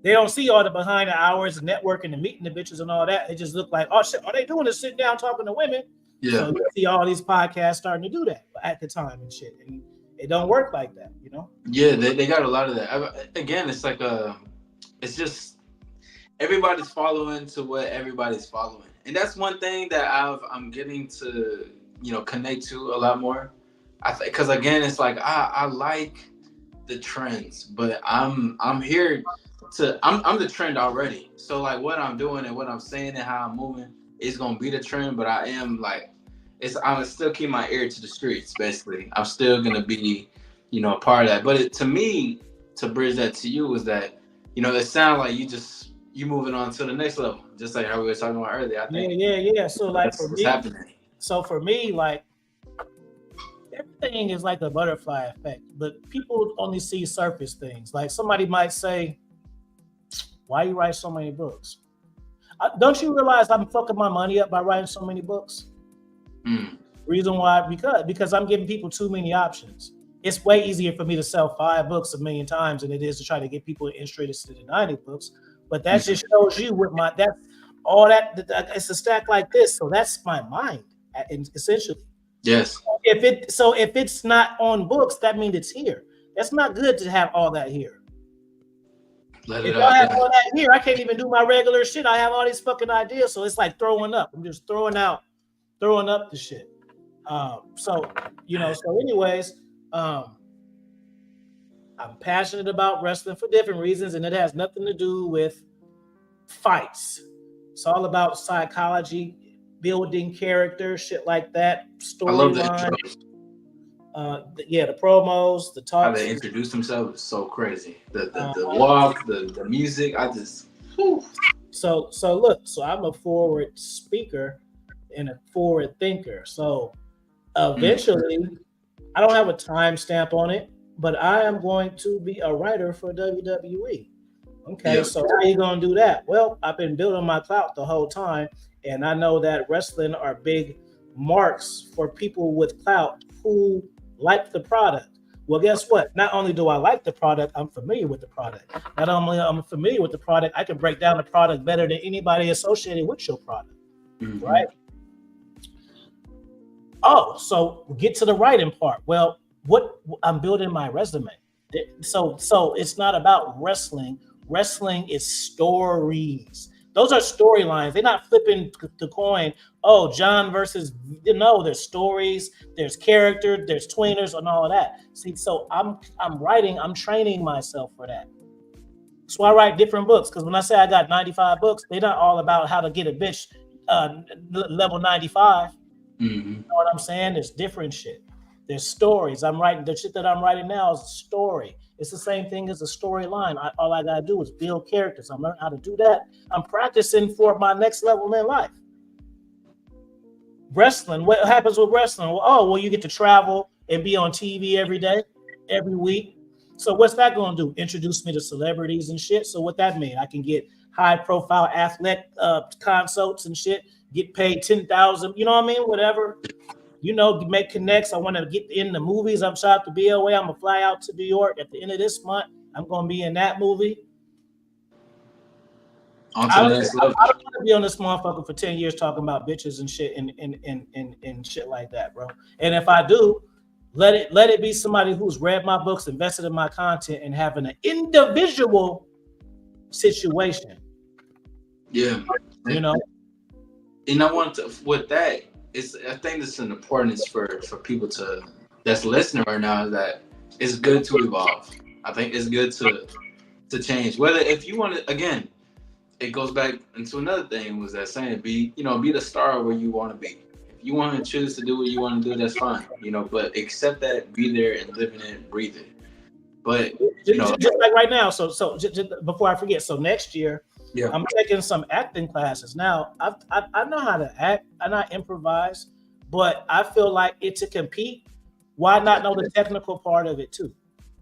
They don't see all the behind the hours and networking and meeting the bitches and all that. It just look like, oh shit, all they doing is sitting down talking to women. Yeah. So you see all these podcasts starting to do that at the time and shit. And it don't work like that, you know? Yeah, they got a lot of that. Again, it's like it's just everybody's following to what everybody's following. And that's one thing that I'm getting to, connect to a lot more. Because again, it's like I like the trends, but I'm here I'm the trend already. So like what I'm doing and what I'm saying and how I'm moving is gonna be the trend, but I am like I'm gonna still keep my ear to the streets. Basically, I'm still gonna be, a part of that. But to me, to bridge that to you is that, it sounds like you moving on to the next level, just like how we were talking about earlier. I think Yeah. So like that's for what's me, happening. so for me, like everything is like a butterfly effect, but people only see surface things. Like somebody might say, "Why you write so many books?" Don't you realize I'm fucking my money up by writing so many books? Reason why? Because I'm giving people too many options. It's way easier for me to sell 5 books 1,000,000 times than it is to try to get people interested in 90 books. But that just shows you with that's all that it's a stack like this. So that's my mind, essentially. Yes. If it's not on books, that means it's here. That's not good to have all that here. If I have all that here, I can't even do my regular shit. I have all these fucking ideas, so it's like throwing up. I'm just throwing up the shit. So anyways, I'm passionate about wrestling for different reasons, and it has nothing to do with fights. It's all about psychology, building character, shit like that, storyline. The promos, the talks. How they introduce themselves is so crazy. The walk, the music, I just. Whew. So look, I'm a forward speaker and a forward thinker. So eventually, I don't have a timestamp on it, but I am going to be a writer for WWE. Okay, so how are you gonna do that? Well, I've been building my clout the whole time, and I know that wrestling are big marks for people with clout who like the product. Well, guess what? Not only do I like the product, I'm familiar with the product. Not only I'm familiar with the product, I can break down the product better than anybody associated with your product, right? Oh, so get to the writing part. Well, what I'm building my resume. So it's not about wrestling. Wrestling is stories. Those are storylines. They're not flipping the coin. Oh, John versus there's stories, there's character, there's tweeners, and all of that. See, so I'm writing, I'm training myself for that. So I write different books because when I say I got 95 books, they're not all about how to get a bitch level 95. You know what I'm saying? There's different shit. There's stories. I'm writing the shit that I'm writing now is a story. It's the same thing as a storyline. All I gotta do is build characters. I'm learning how to do that. I'm practicing for my next level in life. Wrestling. What happens with wrestling? Well, you get to travel and be on TV every day, every week. So what's that gonna do? Introduce me to celebrities and shit. So what that mean? I can get high-profile athlete consults and shit. Get paid $10,000. You know what I mean? Whatever. Make connects. I want to get in the movies. I'm shot to BOA. I'm gonna fly out to New York at the end of this month. I'm gonna be in that movie. I don't want to be on this motherfucker for 10 years talking about bitches and shit and shit like that, bro. And if I do, let it be somebody who's read my books, invested in my content, and having an individual situation. Yeah. And I want to with that. I think it's an importance for people that's listening right now is that it's good to evolve. I think it's good to change. Whether if you want to, again, it goes back into another thing was that saying be the star where you want to be. If you want to choose to do what you want to do, that's fine. But accept that, be there and live in it, breathe it. But just like right now. So just before I forget. So next year. Yeah. I'm taking some acting classes now. I know how to act. I not improvise, but I feel like to compete, why not know the technical part of it too?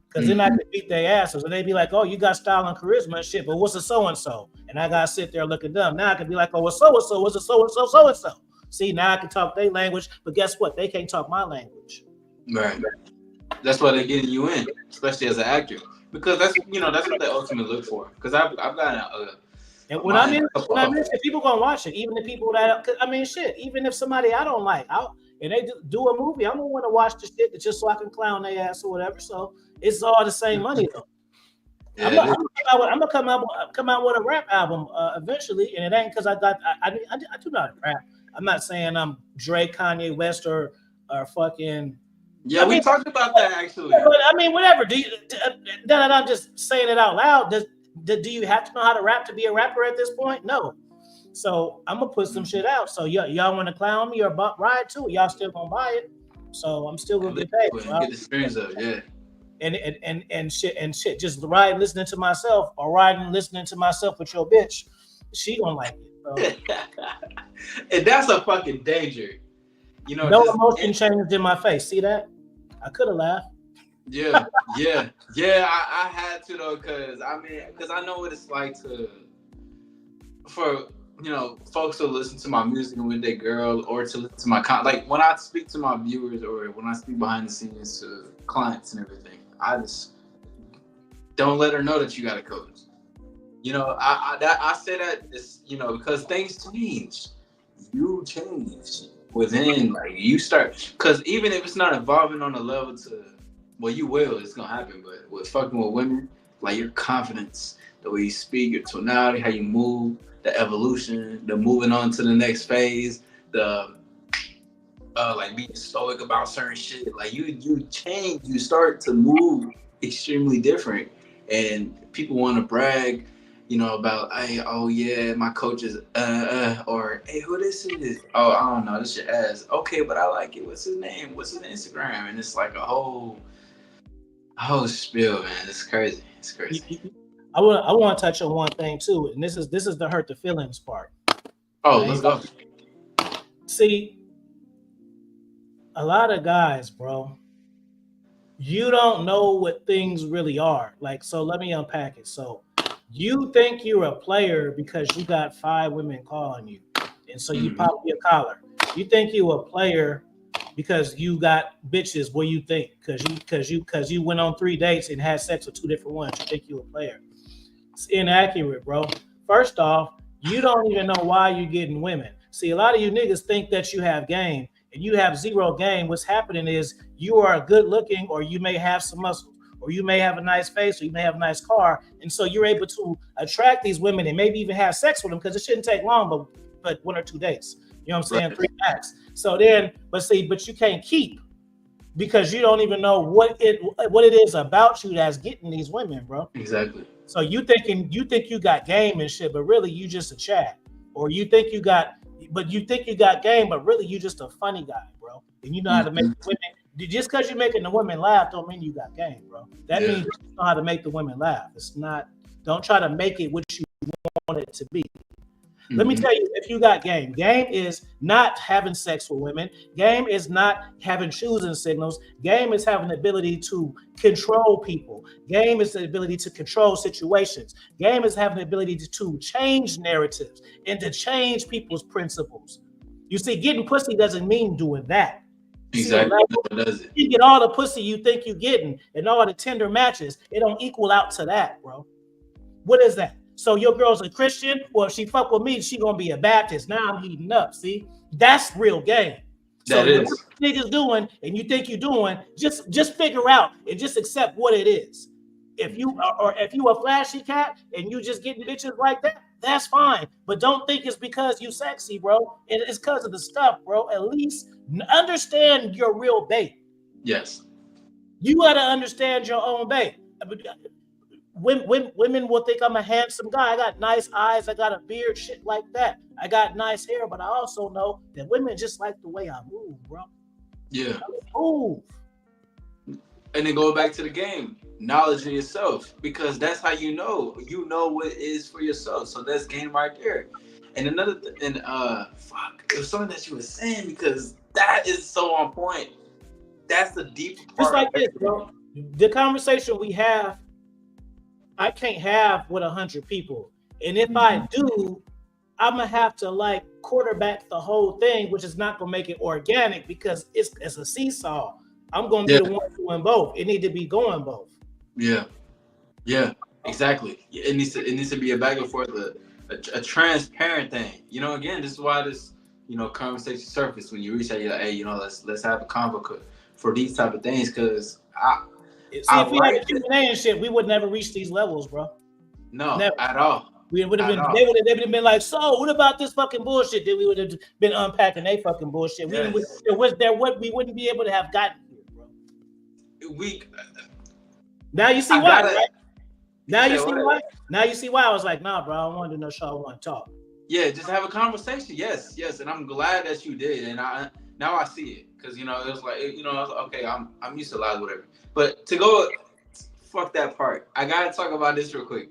Because then I can beat their asses, and they be like, "Oh, you got style and charisma and shit, but what's a so and so?" And I gotta sit there looking dumb. Now I can be like, "Oh, what's so and so? What's a so and so?" See, now I can talk their language, but guess what? They can't talk my language. Right. That's why they're getting you in, especially as an actor. because that's what they ultimately look for. Because I've gotten And a when I mind. mention people gonna watch it, even the people that I mean, shit, even if somebody I don't like, and they do a movie, I'm gonna want to watch the shit just so I can clown their ass or whatever. So it's all the same money though. Yeah, I'm gonna come out with a rap album eventually, and it ain't because I do not rap. I'm not saying I'm Drake, Kanye West, or fucking. yeah, I we mean, talked about that actually. but I mean, whatever. Do you? That I'm just saying it out loud. Do you have to know how to rap to be a rapper at this point? No. So I'm gonna put some shit out. So y'all want to clown me or ride to it? Y'all still gonna buy it? So I'm still gonna get paid. And get the experience of yeah. And shit. Just ride listening to myself or riding listening to myself with your bitch. She gonna like it. So. And that's a fucking danger. No emotion changed in my face. See that? I could have laughed. Yeah. I had to though, because I know what it's like for folks to listen to my music with their girl, or to listen to my like when I speak to my viewers, or when I speak behind the scenes to clients and everything. I just don't let her know that you got a coach. I say that because things change. You change within, like you start, because even if it's not evolving on a level to, well, you will. It's gonna happen. But with fucking with women, like your confidence, the way you speak, your tonality, how you move, the evolution, the moving on to the next phase, the like being stoic about certain shit. Like you change, you start to move extremely different, and people want to brag, about, hey, oh yeah, my coach is or hey, who this is? Oh, I don't know, this your ass. Okay, but I like it. What's his name? What's his Instagram? And it's like a whole spiel, man. It's crazy. It's crazy. I want to touch on one thing too, and this is the hurt the feelings part. Oh, right? Let's go. See, a lot of guys, bro, you don't know what things really are. Like, so let me unpack it. So you think you're a player because you got 5 women calling you, and so you pop your collar. You think you're a player because you got bitches. What you think? Because you went on 3 dates and had sex with 2 different ones. You think you're a player? It's inaccurate, bro. First off, you don't even know why you're getting women. See, a lot of you niggas think that you have game, and you have zero game. What's happening is you are good looking, or you may have some muscle, or you may have a nice face, or you may have a nice car, and so you're able to attract these women and maybe even have sex with them, because it shouldn't take long, but 1 or 2 dates. You know what I'm saying? Right. 3 max. So then, but you can't keep, because you don't even know what it is about you that's getting these women, bro. Exactly. So you think you got game and shit, but really you just a chat. Or you think you got game, but really you just a funny guy, bro. And you know how to make women. Just because you're making the women laugh don't mean you got game, bro. That means you know how to make the women laugh. It's not. Don't try to make it what you want it to be. Let me tell you, if you got game is not having sex with women. Game is not having choosing signals. Game is having the ability to control people. Game is the ability to control situations. Game is having the ability to change narratives and to change people's principles. You see, getting pussy doesn't mean doing that. Exactly. See, you get all the pussy you think you're getting and all the tender matches. It don't equal out to that, bro. What is that? So your girl's a Christian? Well, if she fuck with me, she gonna be a Baptist. Now I'm heating up. See, that's real game. So what niggas doing, and you think you're doing, just figure out and just accept what it is. If you a flashy cat and you just getting bitches like that, that's fine. But don't think it's because you sexy, bro. It's because of the stuff, bro. At least understand your real bait. Yes. You gotta understand your own bait. Women will think I'm a handsome guy. I got nice eyes. I got a beard, shit like that. I got nice hair, but I also know that women just like the way I move, bro. Yeah. Move. And then go back to the game, knowledge of yourself, because that's how you know what is for yourself. So that's game right there. And another it was something that you were saying, because that is so on point. That's the deep part. Just like this, bro. The conversation we have, I can't have with 100 people. And if I do, I'm gonna have to like quarterback the whole thing, which is not gonna make it organic, because it's a seesaw. I'm gonna be the one doing both. It need to be going both. Yeah. Yeah, exactly. It needs to be a back and forth, a transparent thing. Again, this is why this conversation surface when you reach out. You're like, hey, let's have a convo for these type of things because See, I if we had a like it. Q&A and shit, we would never reach these levels, bro. No, Never. at all, We would have at been. all. They would have been like, so what about this fucking bullshit? Then we would have been unpacking they fucking bullshit. Yes, We wouldn't be able to have gotten here, bro. we. Now you see I why, gotta. right? You Now you said see what? why. Now you see why I was like, nah, bro. I don't want to do no show. I want to talk. Yeah, just have a conversation. Yes, yes, and I'm glad that you did. And now I see it because it was like I was like, okay, I'm used to lies, whatever. But to go, fuck that part. I gotta talk about this real quick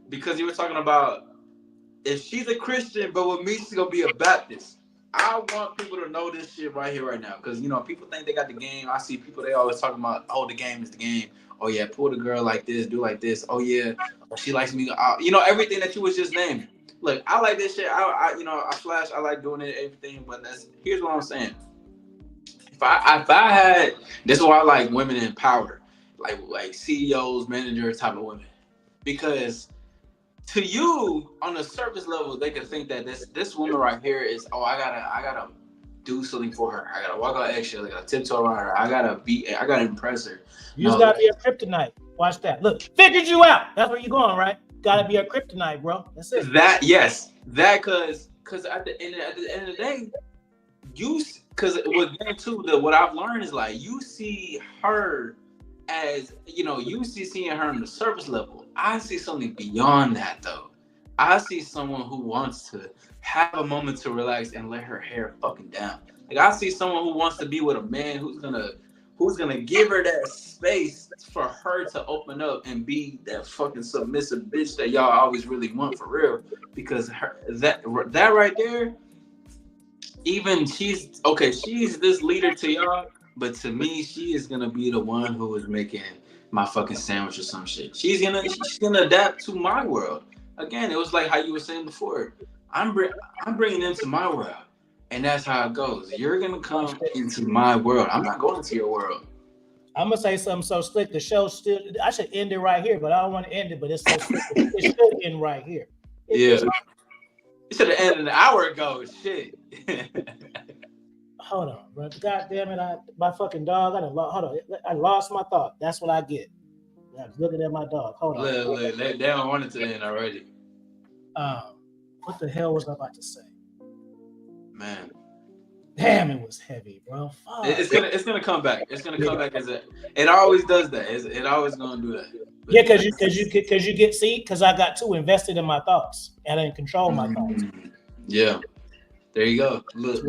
because you were talking about if she's a Christian, but with me she's gonna be a Baptist. I want people to know this shit right here, right now, because people think they got the game. I see people they always talking about, oh, the game is the game. Oh yeah, pull the girl like this, do like this. Oh yeah, she likes me. Everything that you was just naming. Look, I like this shit. I flash. I like doing it, everything. But here's what I'm saying. If I had, this is why I like women in power, like CEOs, managers type of women, because to you on the surface level they could think that this woman right here is, oh, I gotta do something for her. I gotta walk on eggshells. I gotta tiptoe around her. I gotta impress her. You just No, gotta be a kryptonite. Watch that. Look, figured you out. That's where you going, right? Gotta be a kryptonite, bro. That's it. that because at the end of the day, because what I've learned is like you see her as you see seeing her on the surface level. I see something beyond that though. I see someone who wants to have a moment to relax and let her hair fucking down. Like I see someone who wants to be with a man who's gonna give her that space for her to open up and be that fucking submissive bitch that y'all always really want for real. Because that right there, even she's this leader to y'all, but to me, she is gonna be the one who is making my fucking sandwich or some shit. She's gonna adapt to my world. Again, it was like how you were saying before. I'm bringing into my world, and that's how it goes. You're gonna come into my world. I'm not going into your world. I'm gonna say something so slick. The show still. I should end it right here, but I don't want to end it. But it's so slick. It should end right here. Yeah. You should have ended an hour ago. Shit. Hold on, bro. God damn it! My fucking dog. Hold on. I lost my thought. That's what I get. I'm looking at my dog. Hold on. Look, they don't want it to end already. What the hell was I about to say? Man. Damn, it was heavy, bro. Fuck. It's gonna come back. It's gonna come back it always does that. It always gonna do that. But yeah, because you get because I got too invested in my thoughts and I didn't control my thoughts. Yeah, there you go. Look.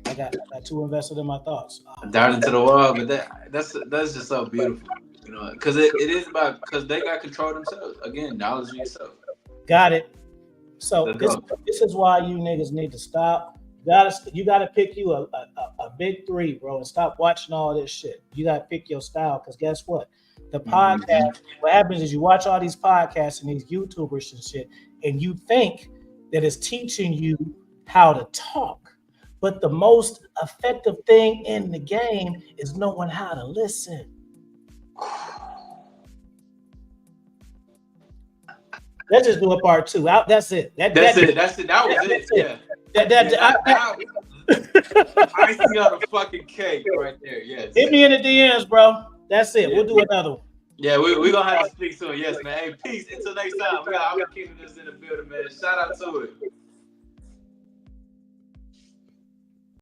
I got too invested in my thoughts. Down into the wall, but that's just so beautiful, because it is about, because they got control themselves. Again, knowledge of yourself. Got it. So this is why you niggas need to stop. You gotta pick you a big three, bro, and stop watching all this shit. You gotta pick your style, because guess what? The podcast, what happens is you watch all these podcasts and these YouTubers and shit, and you think that it's teaching you how to talk. But the most effective thing in the game is knowing how to listen. Let's just do a part two. That's it. That's it. That was it. Yeah. Icing on the fucking cake right there. Yes. Hit me in the DMs, bro. That's it. Yeah. We'll do another one. Yeah, we're gonna have to speak soon. Yes, man. Hey, peace. Until next time. We got our keeping this in the building, man. Shout out to it.